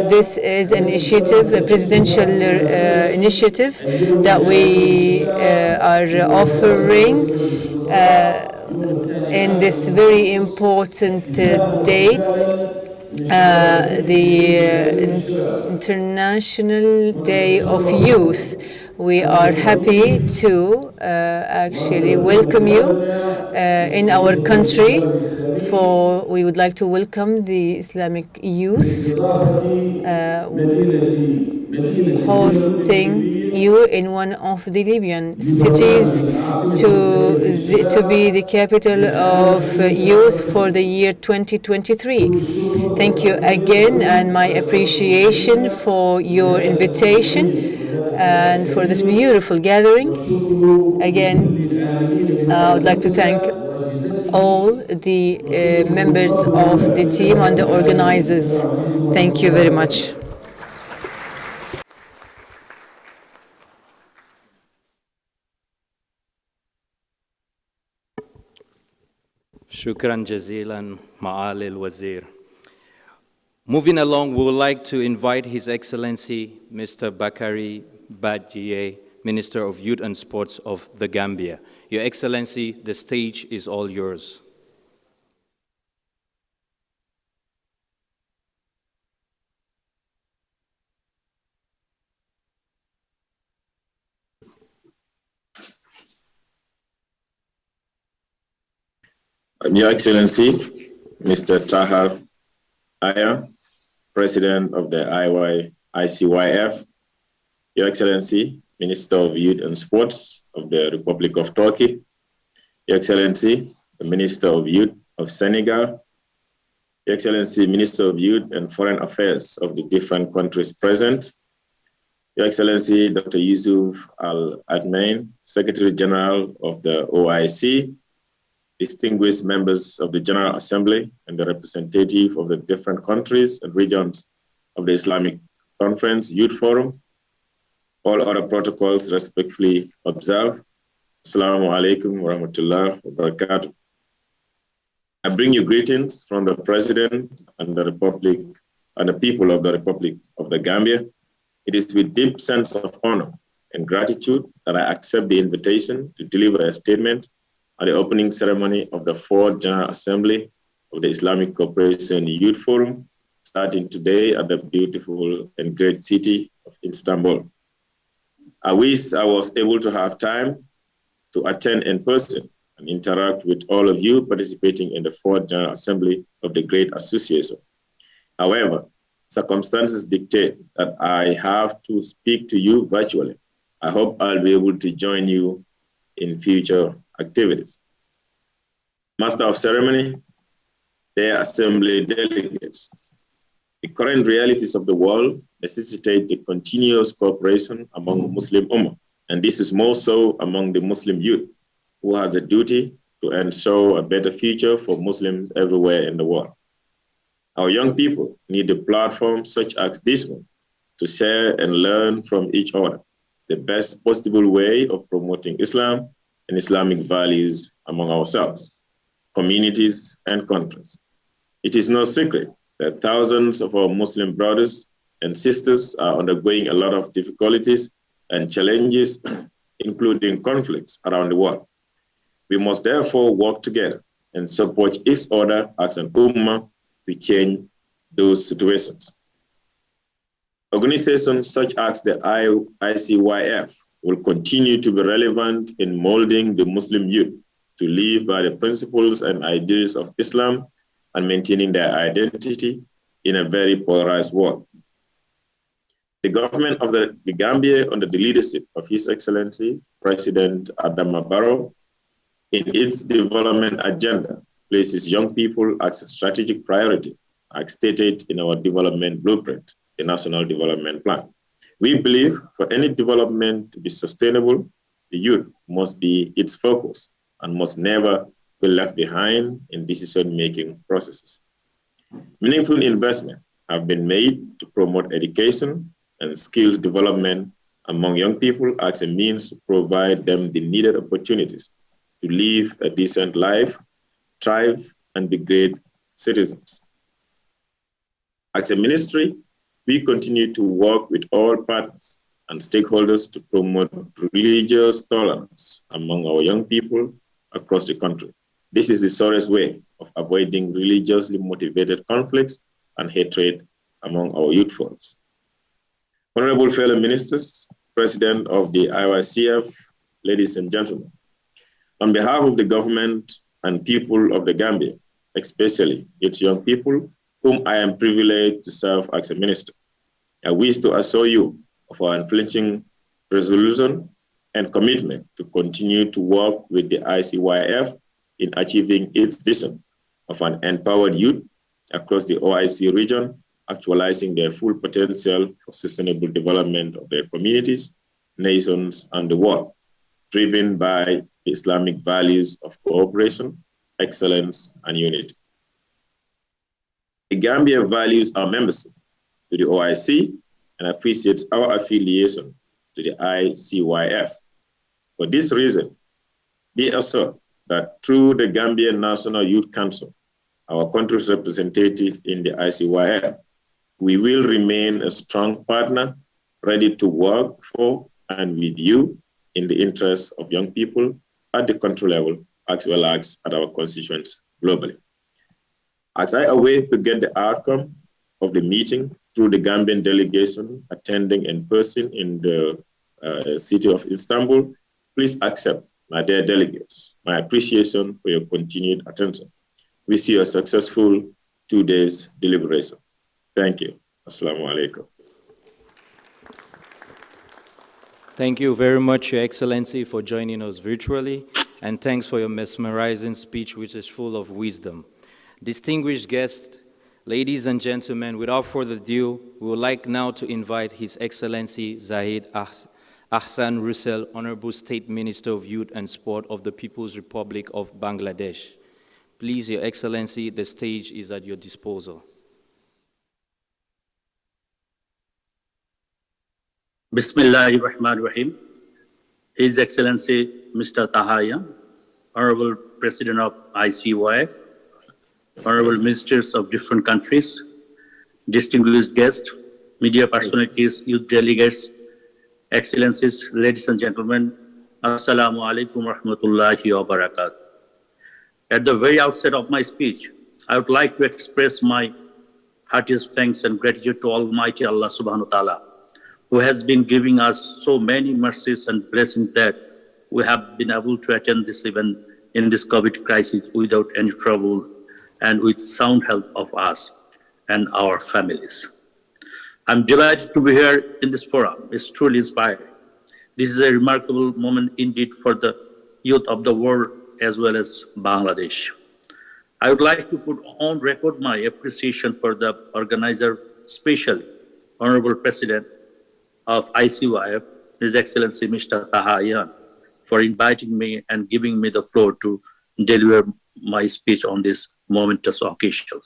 this is an initiative, a presidential initiative that we are offering in this very important date, the International Day of Youth. We are happy to actually welcome you in our country. We would like to welcome the Islamic youth, hosting you in one of the Libyan cities to be the capital of youth for the year 2023. Thank you again, and my appreciation for your invitation and for this beautiful gathering. Again, I would like to thank all the members of the team and the organizers. Thank you very much. Shukran jazilan, Ma'ali al-Wazir. Moving along, we would like to invite His Excellency Mr. Bakari Badjie, Minister of Youth and Sports of the Gambia. Your Excellency, the stage is all yours. Your Excellency, Mr. Tahar Aya, President of the ICYF, Your Excellency, Minister of Youth and Sports of the Republic of Turkey, Your Excellency, the Minister of Youth of Senegal, Your Excellency, Minister of Youth and Foreign Affairs of the different countries present, Your Excellency, Dr. Yusuf Al-Admain, Secretary General of the OIC, distinguished members of the General Assembly and the representative of the different countries and regions of the Islamic Conference Youth Forum, all other protocols respectfully observed. Assalamu alaikum wa rahmatullah wa barakatuh. I bring you greetings from the President and the Republic and the people of the Republic of the Gambia. It is with deep sense of honor and gratitude that I accept the invitation to deliver a statement at the opening ceremony of the 4th General Assembly of the Islamic Cooperation Youth Forum, starting today at the beautiful and great city of Istanbul. I wish I was able to have time to attend in person and interact with all of you participating in the 4th General Assembly of the Great Association. However, circumstances dictate that I have to speak to you virtually. I hope I'll be able to join you in future activities. Master of Ceremony, their assembly delegates. The current realities of the world necessitate the continuous cooperation among Muslim Ummah, and this is more so among the Muslim youth, who has a duty to ensure a better future for Muslims everywhere in the world. Our young people need a platform such as this one to share and learn from each other the best possible way of promoting Islam and Islamic values among ourselves, communities, and countries. It is no secret that thousands of our Muslim brothers and sisters are undergoing a lot of difficulties and challenges, including conflicts around the world. We must therefore work together and support each other as an ummah to change those situations. Organizations such as the ICYF will continue to be relevant in molding the Muslim youth to live by the principles and ideals of Islam and maintaining their identity in a very polarized world. The government of the Gambia, under the leadership of His Excellency, President Adama Barrow, in its development agenda, places young people as a strategic priority, as stated in our development blueprint, the National Development Plan. We believe for any development to be sustainable, the youth must be its focus and must never be left behind in decision-making processes. Meaningful investment have been made to promote education and skills development among young people as a means to provide them the needed opportunities to live a decent life, thrive, and be great citizens. As a ministry, we continue to work with all partners and stakeholders to promote religious tolerance among our young people across the country. This is the surest way of avoiding religiously motivated conflicts and hatred among our youthfuls. Honorable fellow ministers, President of the IYCF, ladies and gentlemen, on behalf of the government and people of the Gambia, especially its young people, whom I am privileged to serve as a minister, I wish to assure you of our unflinching resolution and commitment to continue to work with the ICYF in achieving its vision of an empowered youth across the OIC region, actualizing their full potential for sustainable development of their communities, nations, and the world, driven by the Islamic values of cooperation, excellence, and unity. The Gambia values our membership to the OIC and appreciates our affiliation to the ICYF. For this reason, be assured that through the Gambian National Youth Council, our country's representative in the ICYF, we will remain a strong partner, ready to work for and with you in the interests of young people at the country level, as well as at our constituents globally. As I await to get the outcome of the meeting through the Gambian delegation attending in person in the city of Istanbul, please accept, my dear delegates, my appreciation for your continued attention. Wish you a successful 2 days deliberation. Thank you. Assalamu alaikum. Thank you very much, Your Excellency, for joining us virtually, and thanks for your mesmerizing speech, which is full of wisdom. Distinguished guests, ladies and gentlemen, without further ado, we would like now to invite His Excellency Zahid Ahsan Russell, Honorable State Minister of Youth and Sport of the People's Republic of Bangladesh. Please, Your Excellency, the stage is at your disposal. Bismillahirrahmanirrahim. His Excellency Mr. Tahaya, Honorable President of ICYF, Honorable Ministers of different countries, distinguished guests, media personalities, youth delegates, Excellencies, ladies and gentlemen, Assalamu alaikum wa rahmatullahi wa barakatuh. At the very outset of my speech, I would like to express my heartiest thanks and gratitude to Almighty Allah subhanahu wa ta'ala, who has been giving us so many mercies and blessings that we have been able to attend this event in this COVID crisis without any trouble and with sound health of us and our families. I'm delighted to be here in this forum. It's truly inspiring. This is a remarkable moment indeed for the youth of the world as well as Bangladesh. I would like to put on record my appreciation for the organizer, especially Honorable President of ICYF, His Excellency Mr. Taha Yan, for inviting me and giving me the floor to deliver my speech on this momentous occasion.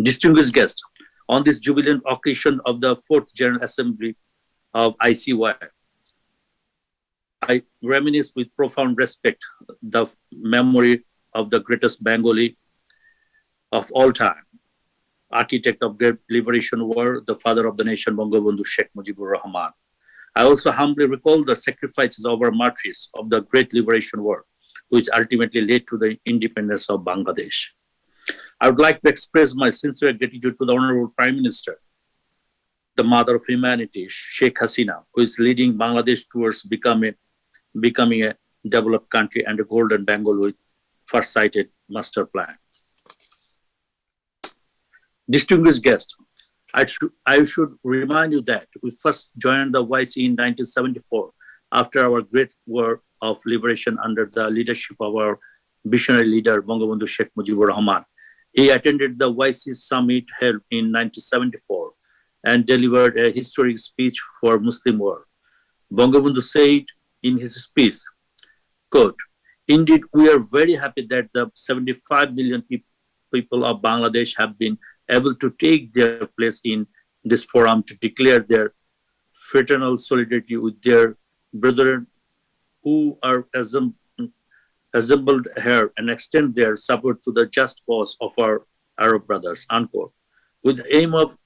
Distinguished guests, on this jubilant occasion of the 4th General Assembly of ICYF, I reminisce with profound respect the memory of the greatest Bengali of all time, architect of great liberation war, the father of the nation, Bangabandhu Sheikh Mujibur Rahman. I also humbly recall the sacrifices of our martyrs of the great liberation war, which ultimately led to the independence of Bangladesh. I would like to express my sincere gratitude to the Honorable Prime Minister, the mother of humanity, Sheikh Hasina, who is leading Bangladesh towards becoming a developed country and a golden Bengal with far-sighted master plan. Distinguished guests, I should remind you that we first joined the YC in 1974 after our great war of liberation under the leadership of our visionary leader, Bangabandhu Sheikh Mujibur Rahman. He attended the YC summit held in 1974 and delivered a historic speech for Muslim world. Bangabandhu said in his speech, quote, "Indeed, we are very happy that the 75 million people of Bangladesh have been able to take their place in this forum to declare their fraternal solidarity with their brethren who are assembled here and extend their support to the just cause of our Arab brothers," unquote. With the aim of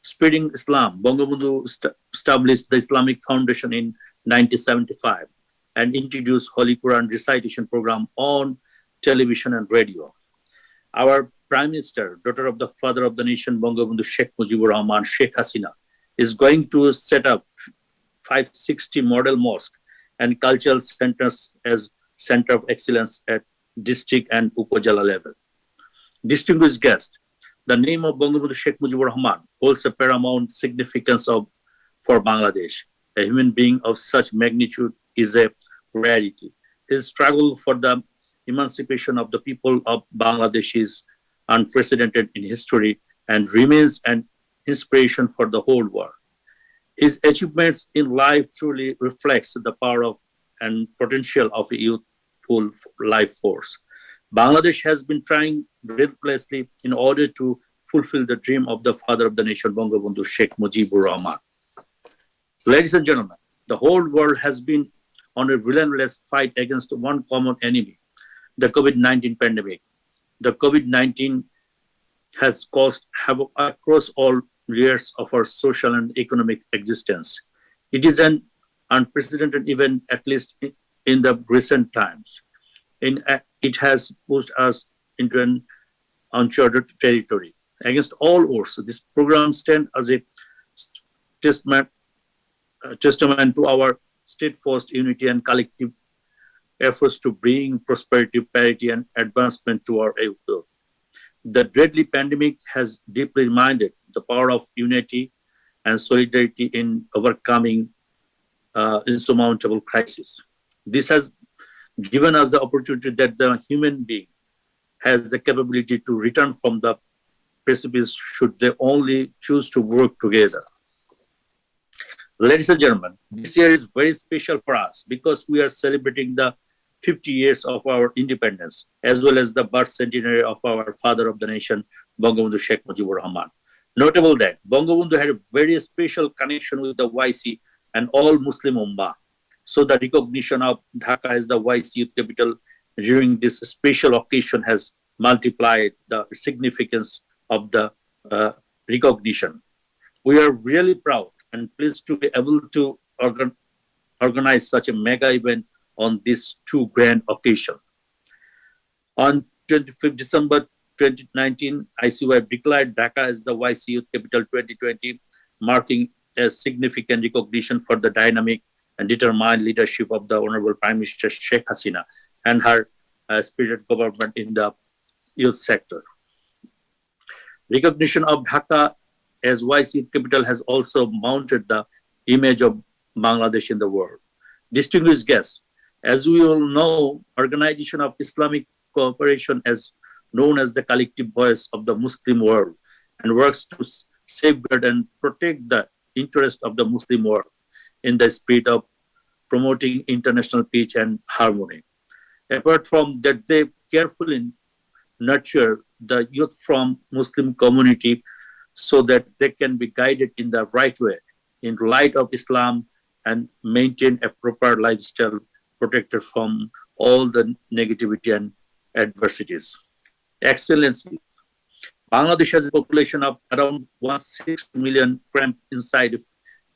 spreading Islam, Bangabandhu established the Islamic Foundation in 1975 and introduced Holy Quran recitation program on television and radio. Our Prime Minister, daughter of the father of the nation, Bangabandhu Sheikh Mujibur Rahman, Sheikh Hasina, is going to set up 560 model mosques and cultural centers as center of excellence at district and upazila level. Distinguished guests, the name of Bangabandhu Sheikh Mujibur Rahman holds a paramount significance for Bangladesh. A human being of such magnitude is a rarity. His struggle for the emancipation of the people of Bangladesh is unprecedented in history and remains an inspiration for the whole world. His achievements in life truly reflects the power of and potential of a youthful life force. Bangladesh has been trying relentlessly in order to fulfill the dream of the father of the nation, Bangabandhu Sheikh Mujibur Rahman. Ladies and gentlemen, the whole world has been on a relentless fight against one common enemy, the COVID-19 pandemic. The COVID-19 has caused havoc across all layers of our social and economic existence. It is an unprecedented event, at least in the recent times. It has pushed us into an uncharted territory. Against all odds, this program stands as a testament to our steadfast unity and collective efforts to bring prosperity, parity, and advancement to our youth. The deadly pandemic has deeply reminded the power of unity and solidarity in overcoming insurmountable crises. This has given us the opportunity that the human being has the capability to return from the precipice should they only choose to work together. Ladies and gentlemen, this year is very special for us because we are celebrating the 50 years of our independence, as well as the birth centenary of our father of the nation, Bangabandhu Sheikh Mujibur Rahman. Notable that Bangabandhu had a very special connection with the YC and all Muslim Ummah. So the recognition of Dhaka as the YC youth capital during this special occasion has multiplied the significance of the recognition. We are really proud and pleased to be able to organize such a mega event on this two grand occasion. On 25th December 2019, ICYF declared Dhaka as the YC Youth Capital 2020, marking a significant recognition for the dynamic and determined leadership of the Honorable Prime Minister Sheikh Hasina and her spirited government in the youth sector. Recognition of Dhaka as YC Youth Capital has also mounted the image of Bangladesh in the world. Distinguished guests, as we all know, Organization of Islamic Cooperation is known as the collective voice of the Muslim world and works to safeguard and protect the interest of the Muslim world in the spirit of promoting international peace and harmony. Apart from that, they carefully nurture the youth from Muslim community so that they can be guided in the right way in light of Islam and maintain a proper lifestyle protected from all the negativity and adversities. Excellency, Bangladesh has a population of around 1.6 million cramped inside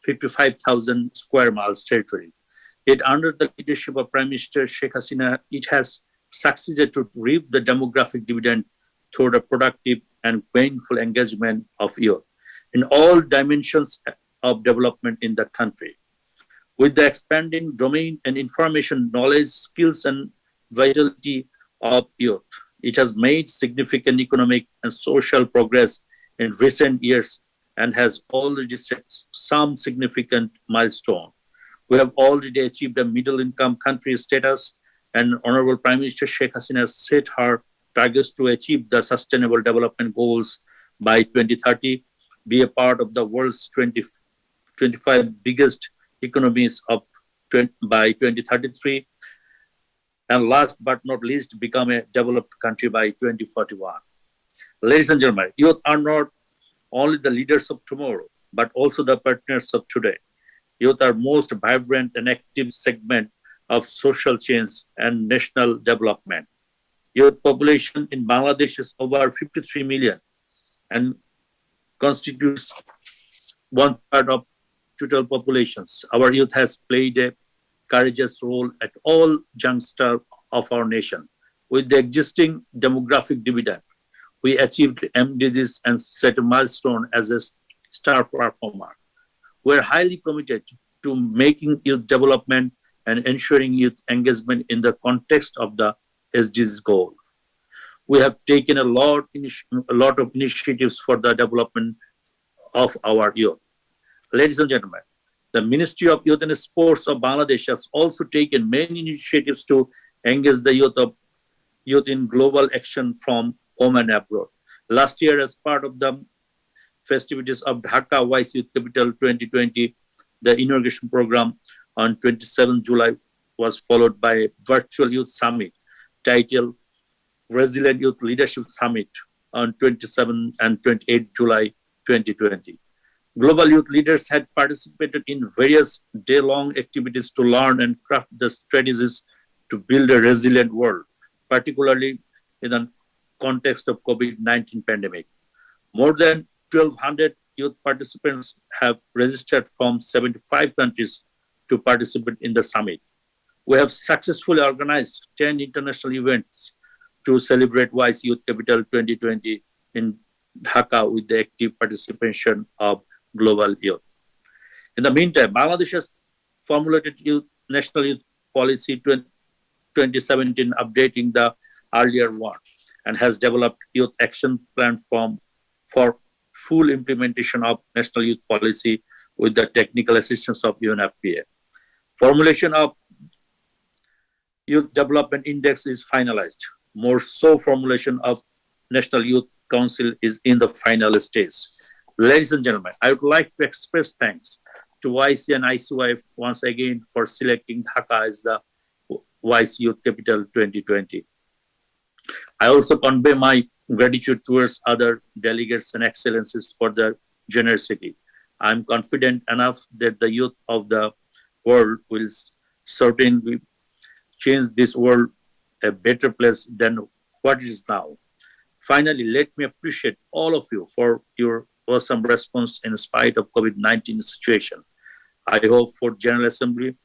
55,000 square miles territory. Yet under the leadership of Prime Minister Sheikh Hasina, it has succeeded to reap the demographic dividend through the productive and gainful engagement of youth in all dimensions of development in the country. With the expanding domain and information, knowledge, skills, and vitality of youth, it has made significant economic and social progress in recent years and has already set some significant milestone. We have already achieved a middle-income country status, and Honorable Prime Minister Sheikh Hasina has set her targets to achieve the Sustainable Development Goals by 2030, be a part of the world's 25 biggest economies by 2033, and last but not least, become a developed country by 2041. Ladies and gentlemen, youth are not only the leaders of tomorrow, but also the partners of today. Youth are most vibrant and active segment of social change and national development. Youth population in Bangladesh is over 53 million and constitutes 1/3 of total populations. Our youth has played a courageous role at all junctures of our nation. With the existing demographic dividend, we achieved MDGs and set a milestone as a star performer. We're highly committed to making youth development and ensuring youth engagement in the context of the SDGs goal. We have taken a lot of initiatives for the development of our youth. Ladies and gentlemen, the Ministry of Youth and Sports of Bangladesh has also taken many initiatives to engage the youth in global action from home and abroad. Last year, as part of the festivities of Dhaka YC Youth Capital 2020, the inauguration program on 27 July was followed by a virtual youth summit titled Resilient Youth Leadership Summit on 27 and 28 July 2020. Global youth leaders had participated in various day-long activities to learn and craft the strategies to build a resilient world, particularly in the context of COVID-19 pandemic. More than 1,200 youth participants have registered from 75 countries to participate in the summit. We have successfully organized 10 international events to celebrate YC Youth Capital 2020 in Dhaka with the active participation of global youth. In the meantime, Bangladesh has formulated National Youth Policy 2017, updating the earlier one, and has developed Youth Action Plan for full implementation of National Youth Policy with the technical assistance of UNFPA. Formulation of Youth Development Index is finalized. More so, formulation of National Youth Council is in the final stage. Ladies and gentlemen, I would like to express thanks to YC and ICYF once again for selecting Dhaka as the YC Youth Capital 2020. I also convey my gratitude towards other delegates and excellencies for their generosity. I'm confident enough that the youth of the world will certainly change this world a better place than what it is now. Finally, let me appreciate all of you for your awesome response in spite of COVID-19 situation. I hope for General Assembly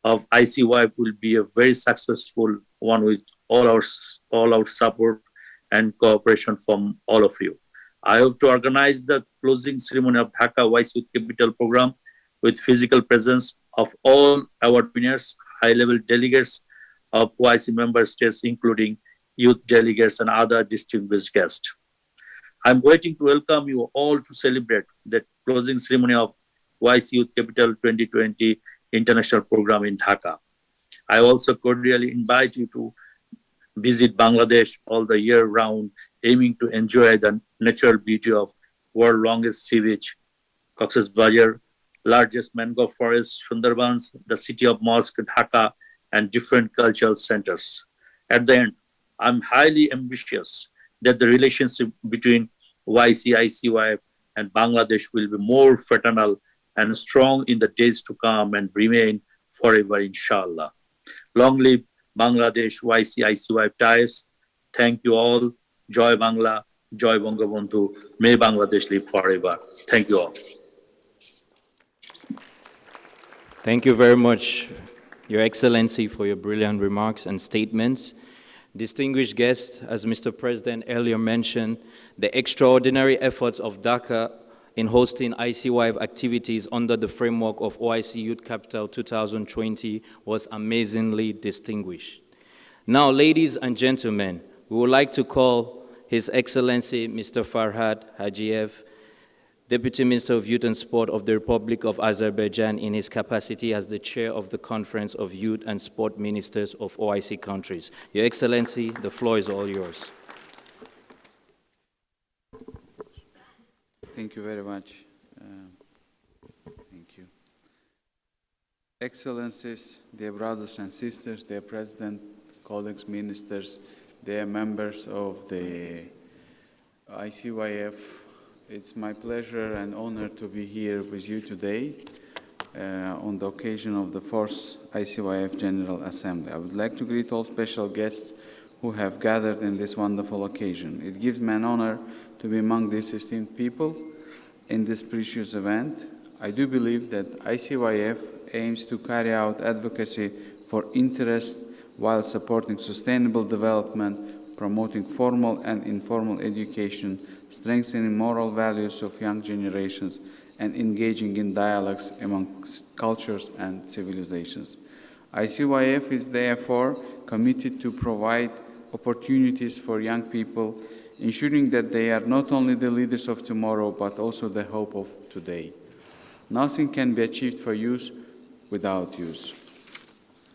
of ICY will be a very successful one with all our support and cooperation from all of you. I hope to organize the closing ceremony of Dhaka YC Youth Capital program with physical presence of all our winners, high-level delegates of YC member states, including youth delegates and other distinguished guests. I'm waiting to welcome you all to celebrate the closing ceremony of YC Youth Capital 2020 International Program in Dhaka. I also cordially invite you to visit Bangladesh all the year round, aiming to enjoy the natural beauty of world's longest sea beach, Cox's Bazar, largest mangrove forest, Sundarbans, the city of mosque, Dhaka, and different cultural centers. At the end, I'm highly ambitious that the relationship between YC, ICYF, and Bangladesh will be more fraternal and strong in the days to come and remain forever, inshallah. Long live Bangladesh, YC, ICYF ties. Thank you all. Joy Bangla, Joy Bangabandhu. May Bangladesh live forever. Thank you all. Thank you very much, Your Excellency, for your brilliant remarks and statements. Distinguished guests, as Mr. President earlier mentioned, the extraordinary efforts of Dhaka in hosting ICYF activities under the framework of OIC Youth Capital 2020 was amazingly distinguished. Now, ladies and gentlemen, we would like to call His Excellency Mr. Farhad Hajiev, Deputy Minister of Youth and Sport of the Republic of Azerbaijan, in his capacity as the Chair of the Conference of Youth and Sport Ministers of OIC countries. Your Excellency, the floor is all yours. Thank you very much. Thank you. Excellencies, dear brothers and sisters, dear President, colleagues, ministers, dear members of the ICYF, it's my pleasure and honor to be here with you today on the occasion of the 4th ICYF General Assembly. I would like to greet all special guests who have gathered in this wonderful occasion. It gives me an honor to be among these esteemed people in this precious event. I do believe that ICYF aims to carry out advocacy for interest while supporting sustainable development, promoting formal and informal education, strengthening moral values of young generations, and engaging in dialogues among cultures and civilizations. ICYF is therefore committed to provide opportunities for young people, ensuring that they are not only the leaders of tomorrow, but also the hope of today. Nothing can be achieved for youth without youth.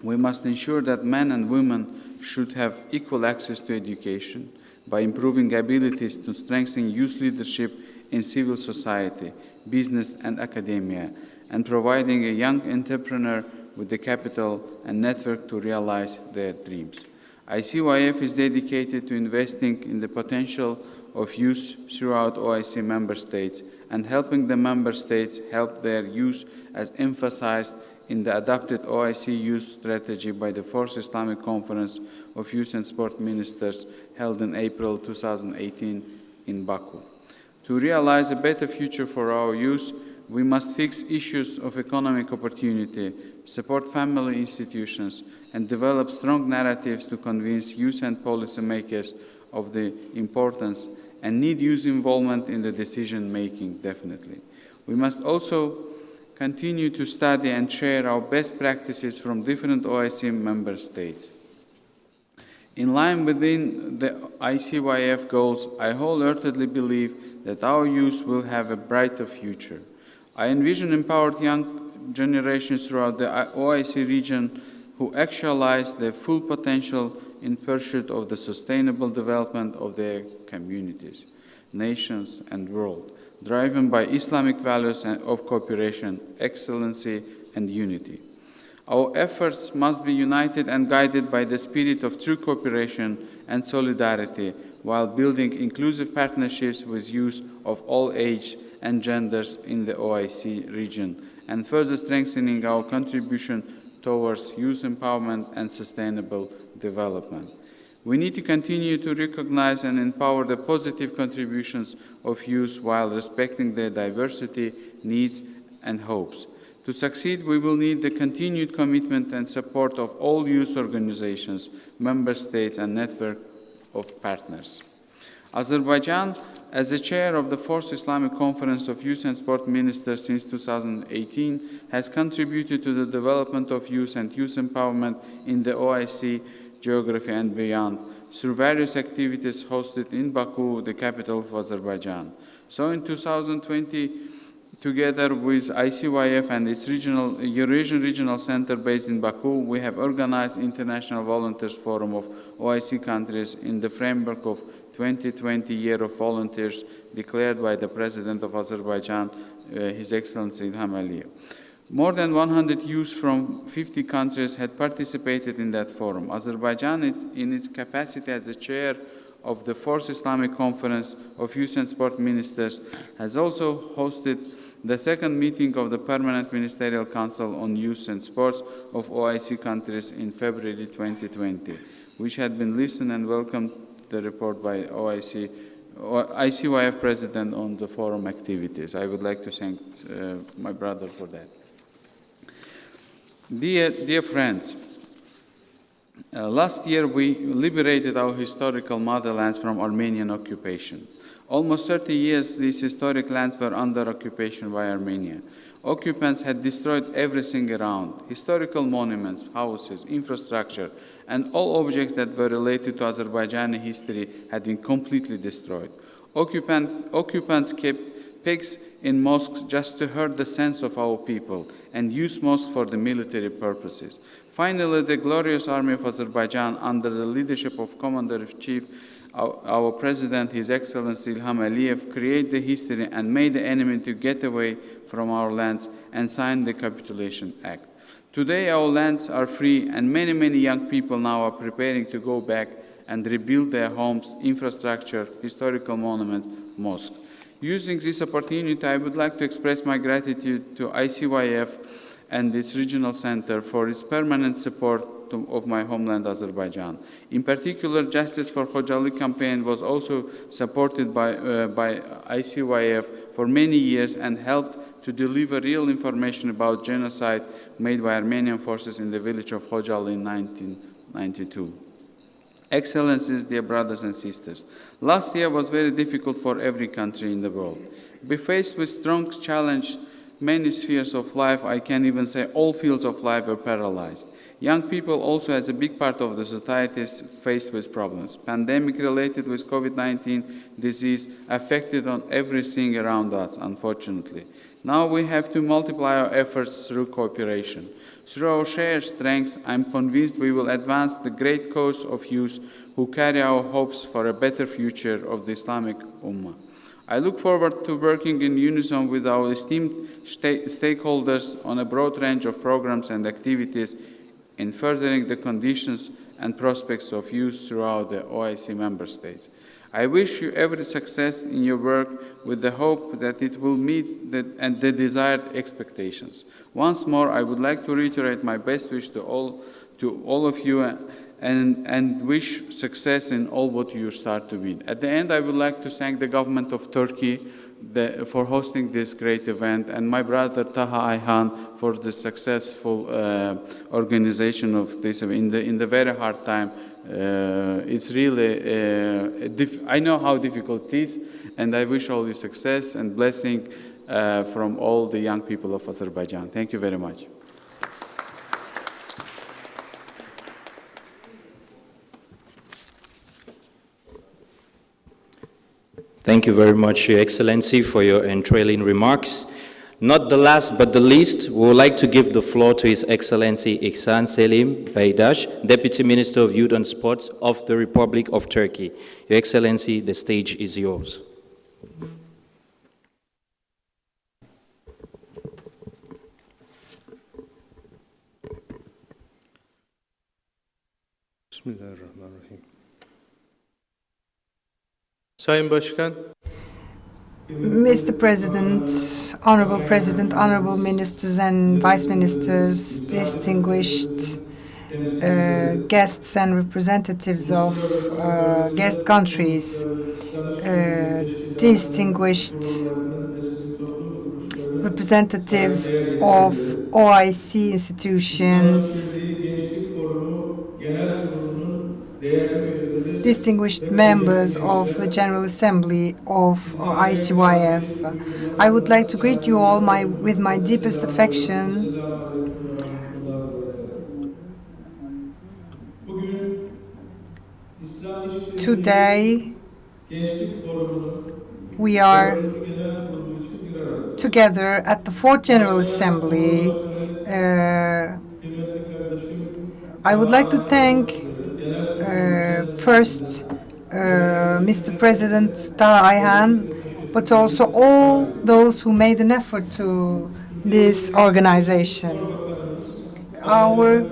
We must ensure that men and women should have equal access to education by improving abilities to strengthen youth leadership in civil society, business and academia, and providing a young entrepreneur with the capital and network to realize their dreams. ICYF is dedicated to investing in the potential of youth throughout OIC member states and helping the member states help their youth, as emphasized in the adopted OIC Youth Strategy by the 4th Islamic Conference of Youth and Sport Ministers held in April 2018 in Baku. To realize a better future for our youth, we must fix issues of economic opportunity, support family institutions, and develop strong narratives to convince youth and policymakers of the importance and need youth involvement in the decision-making, definitely. We must also continue to study and share our best practices from different OIC member states. In line within the ICYF goals, I wholeheartedly believe that our youth will have a brighter future. I envision empowered young generations throughout the OIC region who actualize their full potential in pursuit of the sustainable development of their communities, nations, and world, driven by Islamic values of cooperation, excellency, and unity. Our efforts must be united and guided by the spirit of true cooperation and solidarity, while building inclusive partnerships with youth of all ages and genders in the OIC region, and further strengthening our contribution towards youth empowerment and sustainable development. We need to continue to recognize and empower the positive contributions of youth while respecting their diversity, needs, and hopes. To succeed, we will need the continued commitment and support of all youth organizations, member states, and network of partners. Azerbaijan, as the chair of the 4th Islamic Conference of Youth and Sport Ministers since 2018, has contributed to the development of youth and youth empowerment in the OIC geography and beyond, through various activities hosted in Baku, the capital of Azerbaijan. So in 2020, together with ICYF and its Eurasian Regional Center based in Baku, we have organized International Volunteers Forum of OIC countries in the framework of 2020 Year of Volunteers declared by the President of Azerbaijan, His Excellency Ilham Aliyev. More than 100 youths from 50 countries had participated in that forum. Azerbaijan, in its capacity as the chair of the 4th Islamic Conference of Youth and Sport Ministers, has also hosted the second meeting of the Permanent Ministerial Council on Youth and Sports of OIC countries in February 2020, which had been listened and welcomed the report by ICYF President on the forum activities. I would like to thank my brother for that. Dear friends, last year we liberated our historical motherlands from Armenian occupation. Almost 30 years, these historic lands were under occupation by Armenia. Occupants had destroyed everything around: historical monuments, houses, infrastructure, and all objects that were related to Azerbaijani history had been completely destroyed. Occupants kept pigs in mosques just to hurt the sense of our people and used mosques for the military purposes. Finally, the glorious army of Azerbaijan, under the leadership of Commander-in-Chief, our President, His Excellency Ilham Aliyev, created the history and made the enemy to get away from our lands and signed the Capitulation Act. Today, our lands are free, and many, many young people now are preparing to go back and rebuild their homes, infrastructure, historical monuments, mosques. Using this opportunity, I would like to express my gratitude to ICYF and its regional center for its permanent support of my homeland, Azerbaijan. In particular, Justice for Khojaly campaign was also supported by ICYF for many years and helped to deliver real information about genocide made by Armenian forces in the village of Khojaly in 1992. Excellencies, dear brothers and sisters, last year was very difficult for every country in the world. We faced with strong challenge. Many spheres of life, I can even say all fields of life, were paralyzed. Young people also, as a big part of the society, is faced with problems. Pandemic related with COVID-19 disease affected on everything around us, unfortunately. Now we have to multiply our efforts through cooperation. Through our shared strengths, I'm convinced we will advance the great cause of youth who carry our hopes for a better future of the Islamic Ummah. I look forward to working in unison with our esteemed stakeholders on a broad range of programs and activities in furthering the conditions and prospects of youth throughout the OIC member states. I wish you every success in your work with the hope that it will meet the desired expectations. Once more, I would like to reiterate my best wish to all of you and wish success in all what you start to be. At the end, I would like to thank the government of Turkey for hosting this great event, and my brother Taha Ayhan for the successful organization of this event in the very hard time. It's really, I know how difficult it is, and I wish all you success and blessing from all the young people of Azerbaijan. Thank you very much. Thank you very much, Your Excellency, for your entrailing remarks. Not the last but the least, we would like to give the floor to His Excellency Ihsan Selim Baydash, Deputy Minister of Youth and Sports of the Republic of Turkey. Your Excellency, the stage is yours. Bismillahirrahmanirrahim. Sayın Başkan, Mr. President, honorable ministers and vice ministers, distinguished guests and representatives of guest countries, distinguished representatives of OIC institutions, distinguished members of the General Assembly of ICYF. I would like to greet you all with my deepest affection. Today, we are together at the Fourth General Assembly. I would like to thank first Mr. President Taha Ayhan, but also all those who made an effort to this organization. Our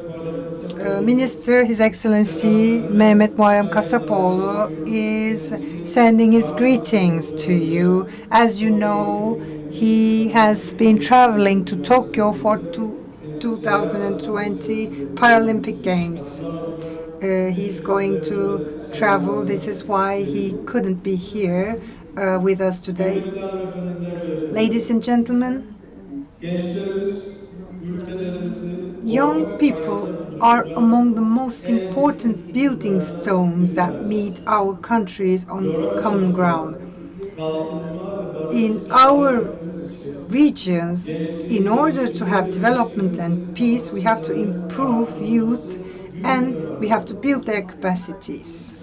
Minister, His Excellency Mehmet Muharrem Kasapoğlu, is sending his greetings to you. As you know, he has been traveling to Tokyo for 2020 Paralympic Games. He's going to travel. This is why he couldn't be here with us today. Ladies and gentlemen, young people are among the most important building stones that meet our countries on common ground. In our regions, in order to have development and peace, we have to improve youth and we have to build their capacities.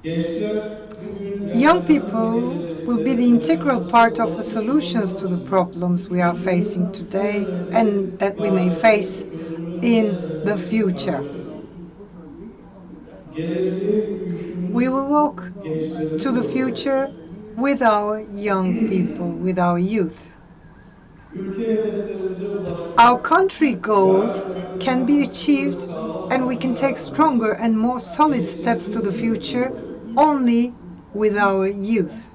Young people will be the integral part of the solutions to the problems we are facing today and that we may face in the future. We will walk to the future with our young people, with our youth. Our country goals can be achieved and we can take stronger and more solid steps to the future only with our youth.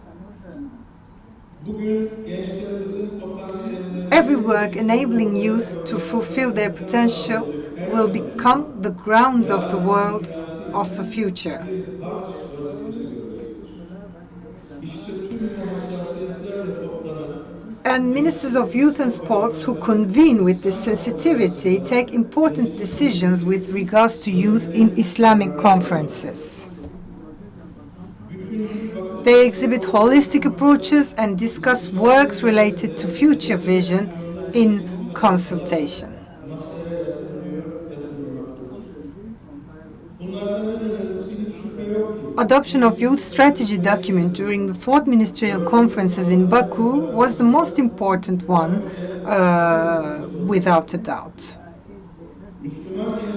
Every work enabling youth to fulfill their potential will become the grounds of the world of the future. And ministers of youth and sports who convene with this sensitivity take important decisions with regards to youth in Islamic conferences. They exhibit holistic approaches and discuss works related to future vision in consultation. Adoption of youth strategy document during the fourth ministerial conferences in Baku was the most important one, without a doubt.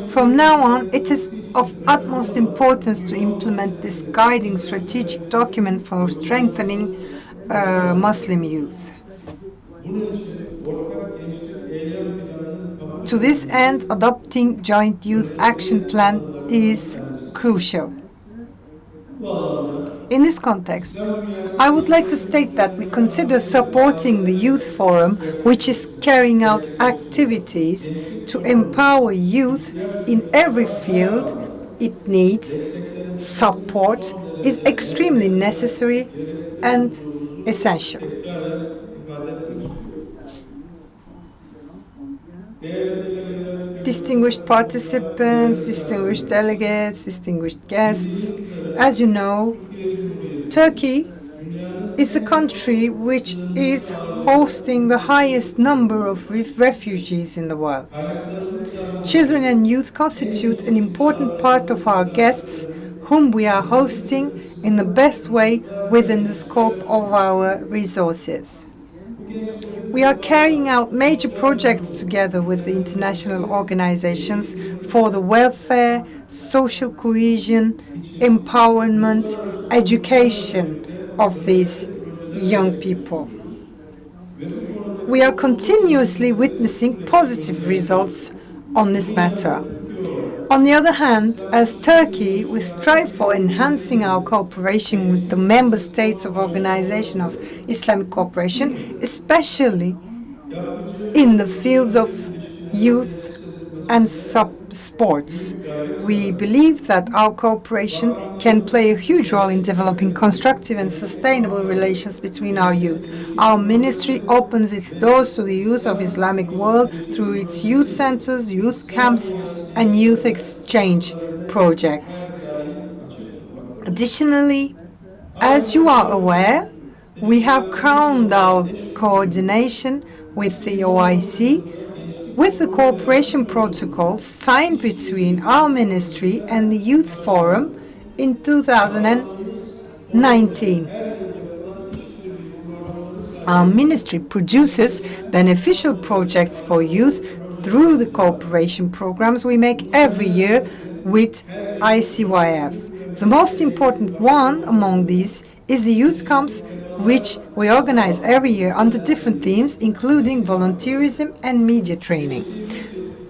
From now on, it is of utmost importance to implement this guiding strategic document for strengthening Muslim youth. To this end, adopting joint youth action plan is crucial. In this context, I would like to state that we consider supporting the Youth Forum, which is carrying out activities to empower youth in every field it needs. Support is extremely necessary and essential. Distinguished participants, distinguished delegates, distinguished guests, as you know, Turkey is a country which is hosting the highest number of refugees in the world. Children and youth constitute an important part of our guests, whom we are hosting in the best way within the scope of our resources. We are carrying out major projects together with the international organizations for the welfare, social cohesion, empowerment, education of these young people. We are continuously witnessing positive results on this matter. On the other hand, as Turkey, we strive for enhancing our cooperation with the member states of Organization of Islamic Cooperation, especially in the fields of youth and sports. We believe that our cooperation can play a huge role in developing constructive and sustainable relations between our youth. Our ministry opens its doors to the youth of Islamic world through its youth centers, youth camps, and youth exchange projects. Additionally, as you are aware, we have crowned our coordination with the OIC with the cooperation protocol signed between our ministry and the Youth Forum in 2019. Our ministry produces beneficial projects for youth through the cooperation programs we make every year with ICYF. The most important one among these is the youth camps, which we organize every year under different themes, including volunteerism and media training.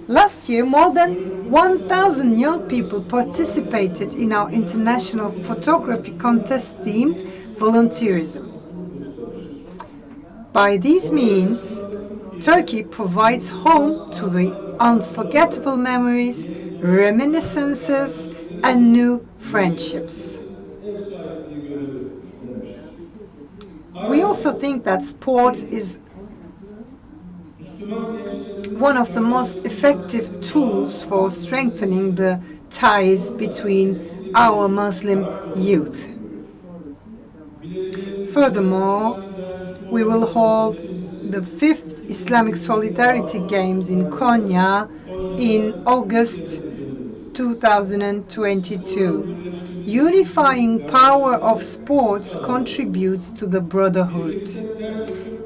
Last year, more than 1,000 young people participated in our international photography contest themed volunteerism. By these means, Turkey provides home to the unforgettable memories, reminiscences, and new friendships. We also think that sport is one of the most effective tools for strengthening the ties between our Muslim youth. Furthermore, we will hold the 5th Islamic Solidarity Games in Konya in August 2022. Unifying power of sports contributes to the brotherhood.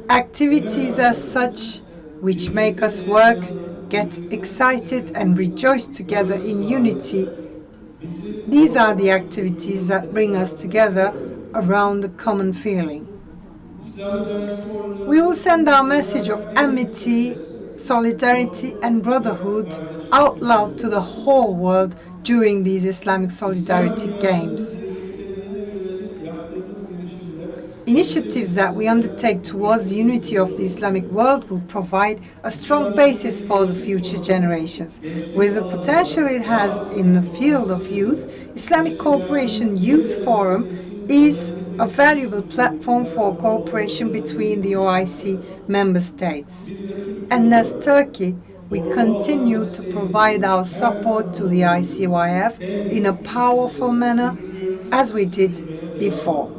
Activities as such, which make us work, get excited and rejoice together in unity, these are the activities that bring us together around a common feeling. We will send our message of amity, solidarity and brotherhood out loud to the whole world during these Islamic Solidarity Games. Initiatives that we undertake towards the unity of the Islamic world will provide a strong basis for the future generations. With the potential it has in the field of youth, Islamic Cooperation Youth Forum is a valuable platform for cooperation between the OIC member states. And as Turkey, we continue to provide our support to the ICYF in a powerful manner, as we did before.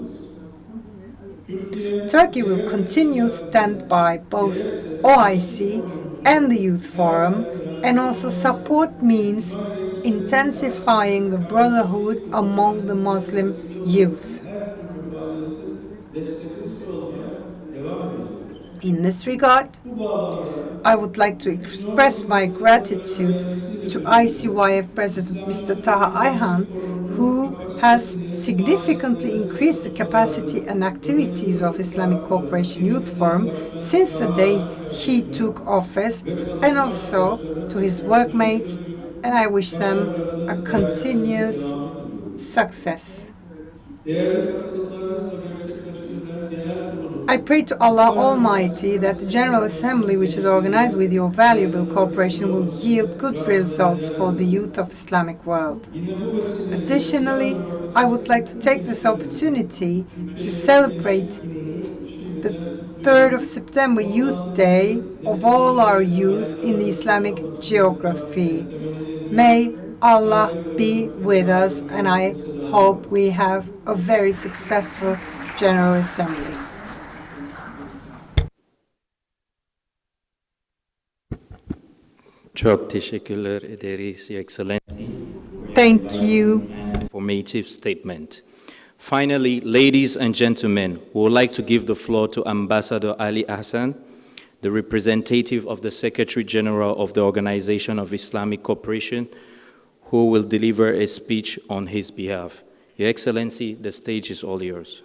Turkey will continue to stand by both OIC and the Youth Forum, and also support means intensifying the brotherhood among the Muslim youth. In this regard, I would like to express my gratitude to ICYF President Mr. Taha Ayhan, who has significantly increased the capacity and activities of Islamic Cooperation Youth Forum since the day he took office, and also to his workmates, and I wish them a continuous success. I pray to Allah Almighty that the General Assembly, which is organized with your valuable cooperation, will yield good results for the youth of Islamic world. Additionally, I would like to take this opportunity to celebrate the 3rd of September Youth Day of all our youth in the Islamic geography. May Allah be with us, and I hope we have a very successful General Assembly. Çok teşekkürler ederiz, Your Excellency. Thank you. Informative statement. Finally, ladies and gentlemen, we would like to give the floor to Ambassador Ali Hassan, the representative of the Secretary General of the Organization of Islamic Cooperation, who will deliver a speech on his behalf. Your Excellency, the stage is all yours.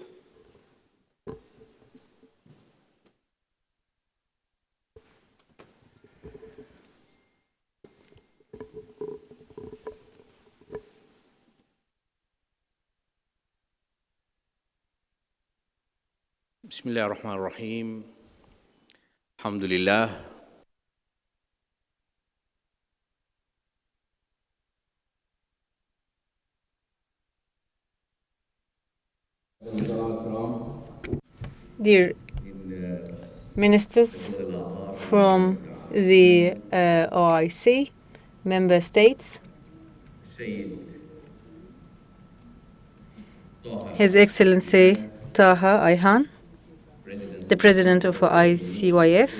Bismillahirrahmanirrahim. Alhamdulillah. Dear ministers from the OIC member states, His Excellency Taha Ayhan, the President of ICYF,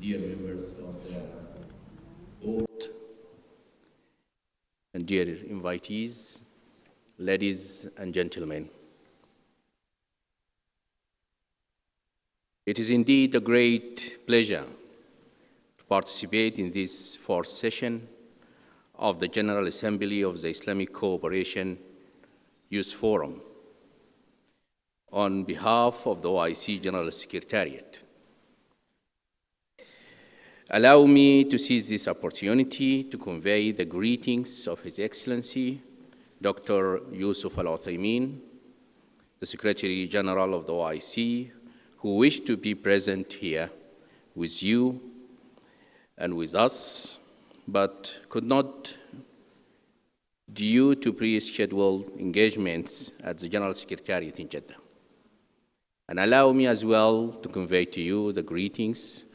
dear members of the board, and dear invitees, ladies and gentlemen. It is indeed a great pleasure to participate in this fourth session of the General Assembly of the Islamic Cooperation Youth Forum on behalf of the OIC General Secretariat. Allow me to seize this opportunity to convey the greetings of His Excellency, Dr. Yusuf Al-Uthaymin, the Secretary General of the OIC, who wished to be present here with you and with us, but could not due to pre-scheduled engagements at the General Secretariat in Jeddah. And allow me as well to convey to you the greetings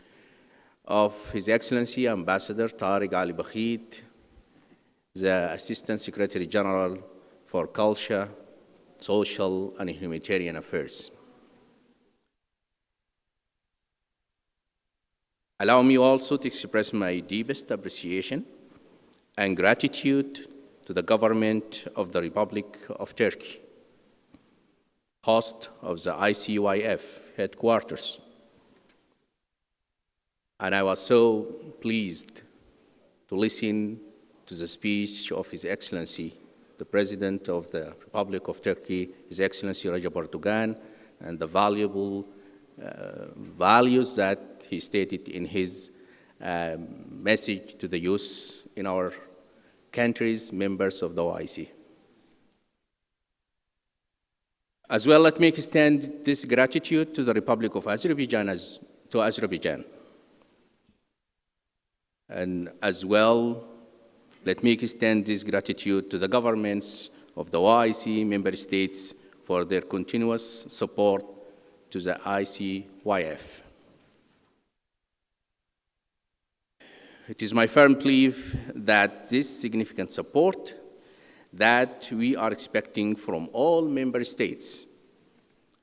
of His Excellency Ambassador Tariq Ali Bakhit, the Assistant Secretary General for Culture, Social and Humanitarian Affairs. Allow me also to express my deepest appreciation and gratitude to the government of the Republic of Turkey, host of the ICYF headquarters. And I was so pleased to listen to the speech of His Excellency, the President of the Republic of Turkey, His Excellency Recep Erdogan, and the valuable values that he stated in his message to the youth in our countries, members of the OIC. As well, let me extend this gratitude to the Republic of Azerbaijan, And as well, let me extend this gratitude to the governments of the OIC member states for their continuous support to the ICYF. It is my firm belief that this significant support that we are expecting from all member states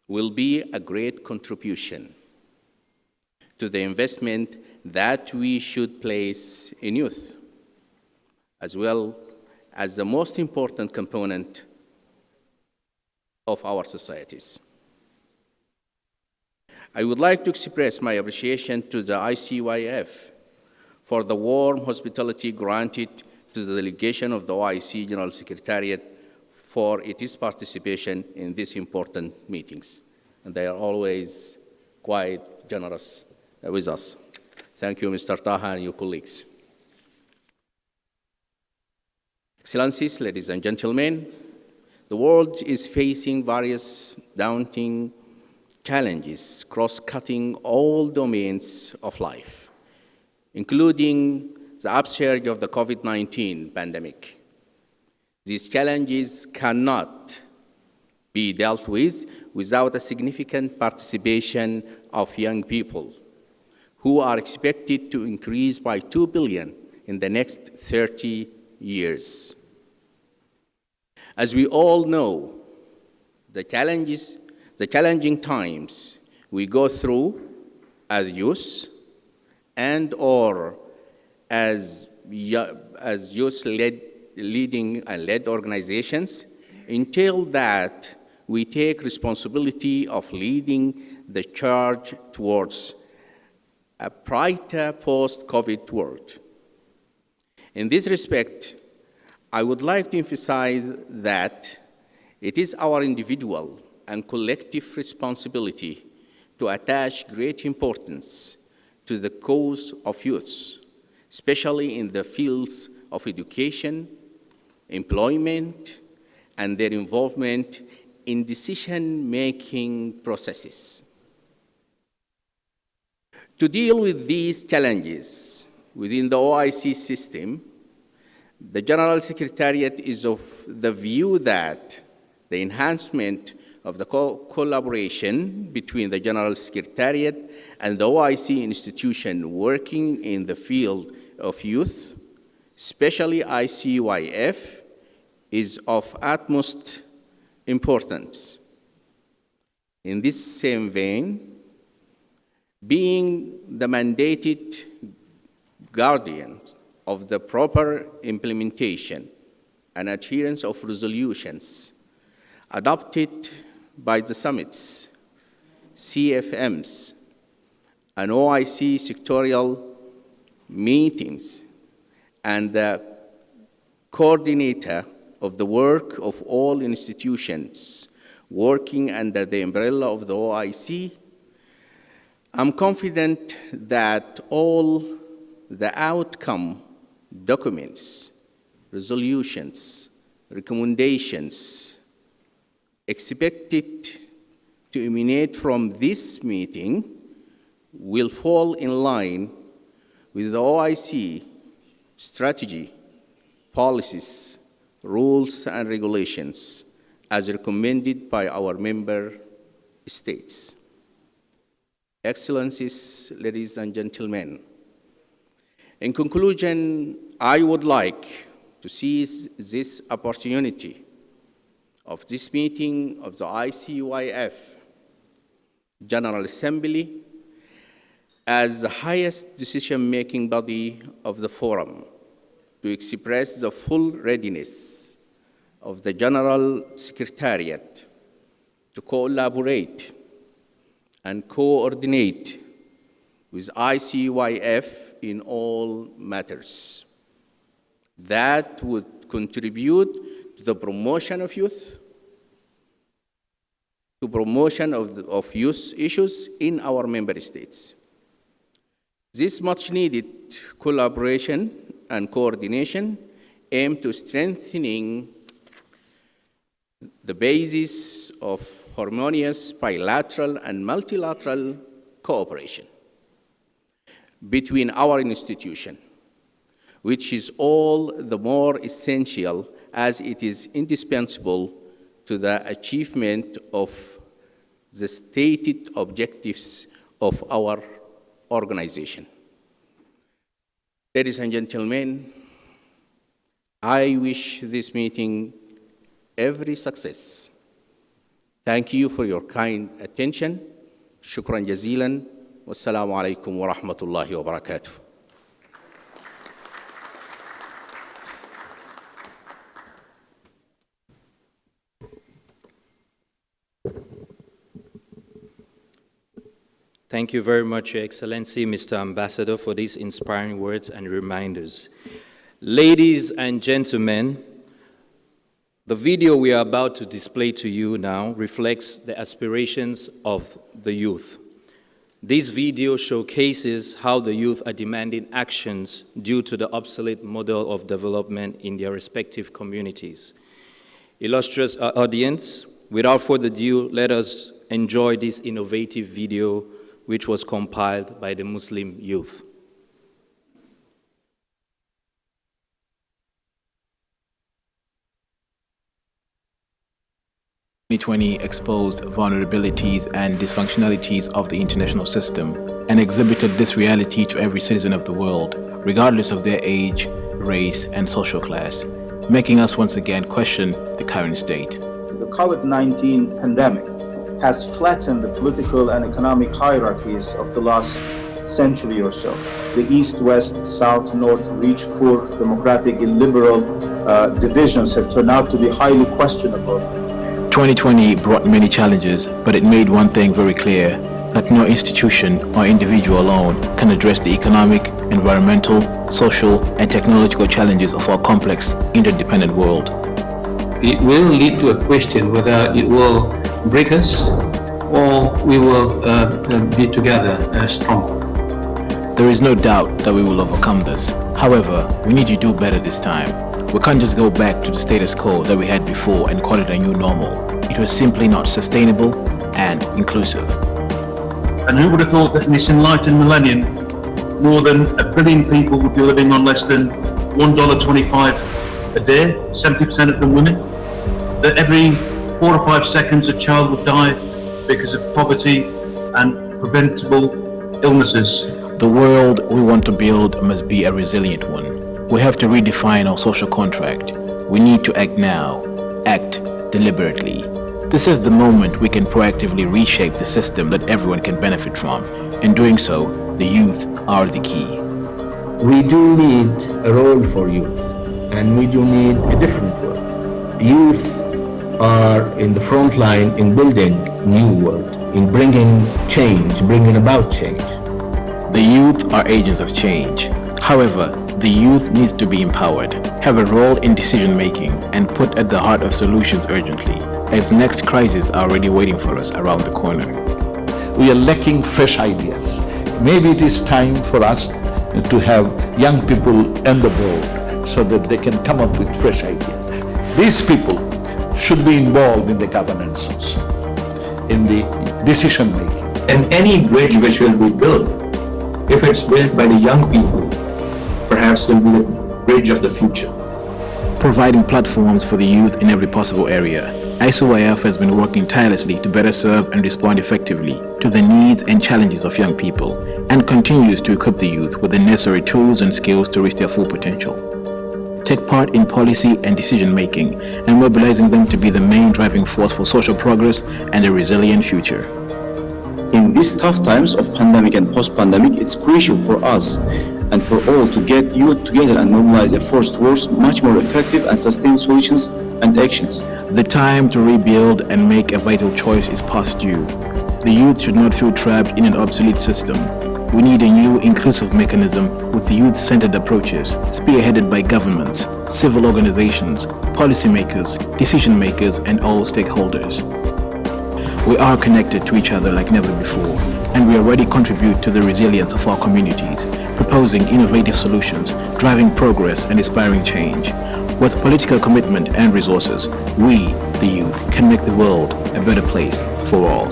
will be a great contribution to the investment that we should place in youth, as well as the most important component of our societies. I would like to express my appreciation to the ICYF for the warm hospitality granted to the delegation of the OIC General Secretariat for its participation in these important meetings. And they are always quite generous with us. Thank you, Mr. Taha, and your colleagues. Excellencies, ladies and gentlemen, the world is facing various daunting challenges cross-cutting all domains of life, including the upsurge of the COVID-19 pandemic. These challenges cannot be dealt with without a significant participation of young people, who are expected to increase by 2 billion in the next 30 years. As we all know, the challenging times we go through as youth and or as youth-leading and led organizations entail that we take responsibility of leading the charge towards a brighter post-COVID world. In this respect, I would like to emphasize that it is our individual and collective responsibility to attach great importance to the cause of youth, especially in the fields of education, employment, and their involvement in decision-making processes. To deal with these challenges within the OIC system, the General Secretariat is of the view that the enhancement of the collaboration between the General Secretariat and the OIC institution working in the field of youth, especially ICYF, is of utmost importance. In this same vein, being the mandated guardian of the proper implementation and adherence of resolutions adopted by the summits, CFMs, and OIC sectorial meetings, and the coordinator of the work of all institutions working under the umbrella of the OIC, I'm confident that all the outcome documents, resolutions, recommendations expected to emanate from this meeting will fall in line with the OIC strategy, policies, rules, and regulations as recommended by our member states. Excellencies, ladies and gentlemen, in conclusion, I would like to seize this opportunity of this meeting of the ICYF General Assembly as the highest decision-making body of the forum to express the full readiness of the General Secretariat to collaborate and coordinate with ICYF in all matters that would contribute to the promotion of youth, to promotion of youth issues in our member states. This much-needed collaboration and coordination aim to strengthening the basis of harmonious bilateral and multilateral cooperation between our institutions, which is all the more essential as it is indispensable to the achievement of the stated objectives of our organization. Ladies and gentlemen, I wish this meeting every success. Thank you for your kind attention. Shukran jazilan. Wassalamu alaikum wa rahmatullahi wa barakatuh. Thank you very much, Your Excellency, Mr. Ambassador, for these inspiring words and reminders. Ladies and gentlemen, the video we are about to display to you now reflects the aspirations of the youth. This video showcases how the youth are demanding actions due to the obsolete model of development in their respective communities. Illustrious audience, without further ado, let us enjoy this innovative video which was compiled by the Muslim youth. 2020 exposed vulnerabilities and dysfunctionalities of the international system and exhibited this reality to every citizen of the world, regardless of their age, race, and social class, making us once again question the current state. The COVID-19 pandemic has flattened the political and economic hierarchies of the last century or so. The East, West, South, North, rich, poor, democratic, illiberal divisions have turned out to be highly questionable. 2020 brought many challenges, but it made one thing very clear, that no institution or individual alone can address the economic, environmental, social, and technological challenges of our complex, interdependent world. It will lead to a question whether it will break us or we will be together strong. There is no doubt that we will overcome this. However, we need to do better this time. We can't just go back to the status quo that we had before and call it a new normal. It was simply not sustainable and inclusive. And who would have thought that in this enlightened millennium, more than 1 billion people would be living on less than $1.25 a day, 70% of them women, that every 4 or 5 seconds a child would die because of poverty and preventable illnesses. The world we want to build must be a resilient one. We have to redefine our social contract. We need to act now, act deliberately. This is the moment we can proactively reshape the system that everyone can benefit from. In doing so, the youth are the key. We do need a role for youth, and we do need a different world. Youth are in the front line in building new world, in bringing change, bringing about change. The youth are agents of change. However, the youth needs to be empowered, have a role in decision-making, and put at the heart of solutions urgently, as next crises are already waiting for us around the corner. We are lacking fresh ideas. Maybe it is time for us to have young people on the board so that they can come up with fresh ideas. These people should be involved in the governance also, in the decision making. And any bridge which will be built, if it's built by the young people, perhaps will be the bridge of the future. Providing platforms for the youth in every possible area, ICYF has been working tirelessly to better serve and respond effectively to the needs and challenges of young people, and continues to equip the youth with the necessary tools and skills to reach their full potential. Take part in policy and decision-making, and mobilizing them to be the main driving force for social progress and a resilient future. In these tough times of pandemic and post-pandemic, it's crucial for us and for all to get youth together and mobilize efforts towards much more effective and sustained solutions and actions. The time to rebuild and make a vital choice is past due. The youth should not feel trapped in an obsolete system. We need a new inclusive mechanism with youth-centered approaches, spearheaded by governments, civil organizations, policymakers, decision-makers, and all stakeholders. We are connected to each other like never before, and we already contribute to the resilience of our communities, proposing innovative solutions, driving progress and inspiring change. With political commitment and resources, we, the youth, can make the world a better place for all.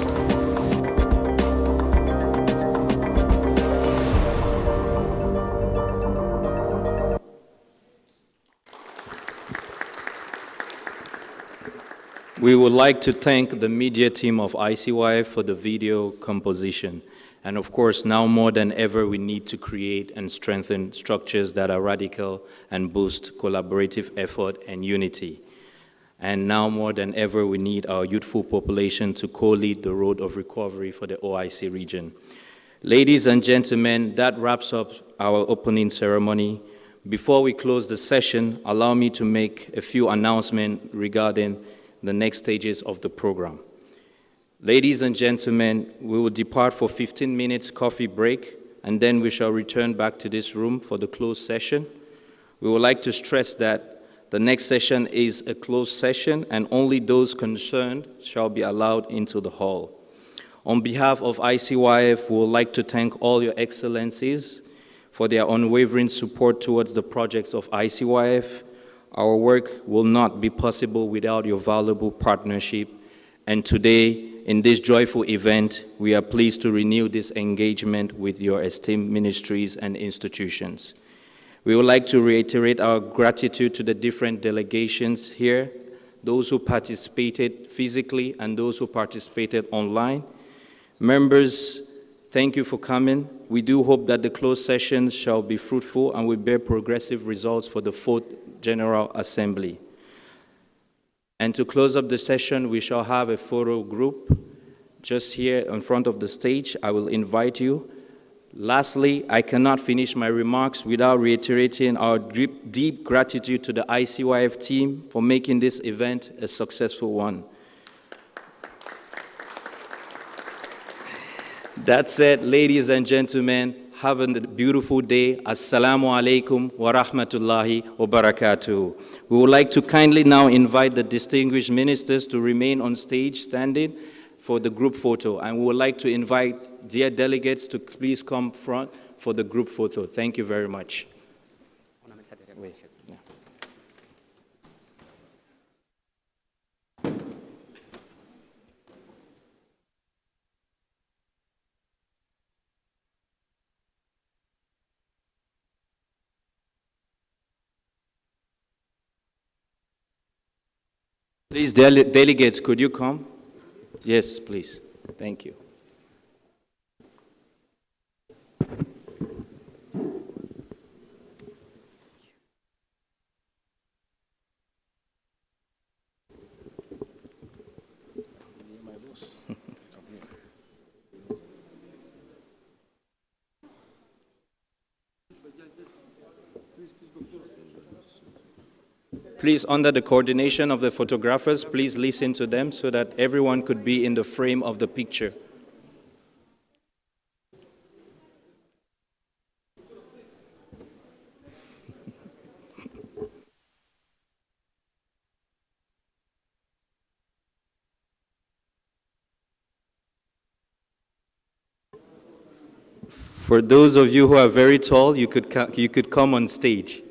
We would like to thank the media team of ICYF for the video composition. And of course, now more than ever, we need to create and strengthen structures that are radical and boost collaborative effort and unity. And now more than ever, we need our youthful population to co-lead the road of recovery for the OIC region. Ladies and gentlemen, that wraps up our opening ceremony. Before we close the session, allow me to make a few announcements regarding the next stages of the program. Ladies and gentlemen, we will depart for 15 minutes coffee break, and then we shall return back to this room for the closed session. We would like to stress that the next session is a closed session, and only those concerned shall be allowed into the hall. On behalf of ICYF, we would like to thank all your excellencies for their unwavering support towards the projects of ICYF. Our work will not be possible without your valuable partnership. And today, in this joyful event, we are pleased to renew this engagement with your esteemed ministries and institutions. We would like to reiterate our gratitude to the different delegations here, those who participated physically and those who participated online. Members, thank you for coming. We do hope that the closed sessions shall be fruitful and will bear progressive results for the 4th General Assembly. And to close up the session, we shall have a photo group just here in front of the stage. I will invite you. Lastly, I cannot finish my remarks without reiterating our deep gratitude to the ICYF team for making this event a successful one. That said, ladies and gentlemen, have a beautiful day. Assalamu alaikum wa rahmatullahi wa barakatuh. We would like to kindly now invite the distinguished ministers to remain on stage standing for the group photo. And we would like to invite dear delegates to please come front for the group photo. Thank you very much. Please, delegates, could you come? Yes, please. Thank you. Please, under the coordination of the photographers, please listen to them so that everyone could be in the frame of the picture. For those of you who are very tall, you could come on stage.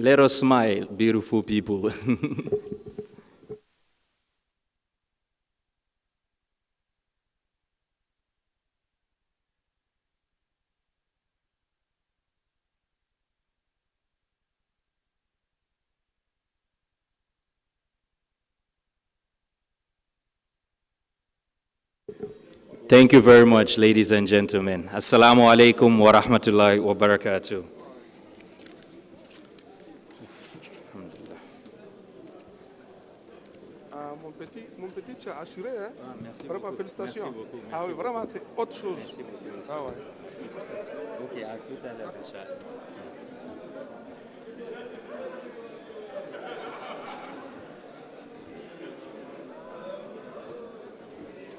Let us smile, beautiful people. Thank you very much, ladies and gentlemen. Assalamu alaikum wa rahmatullahi wa barakatuh. Mon petit, tu as assuré, hein? Vraiment, félicitations. Merci beaucoup. Ah oui, vraiment, c'est autre chose. Merci beaucoup. Ah ouais. Ok, à tout à l'heure, Inch'Allah.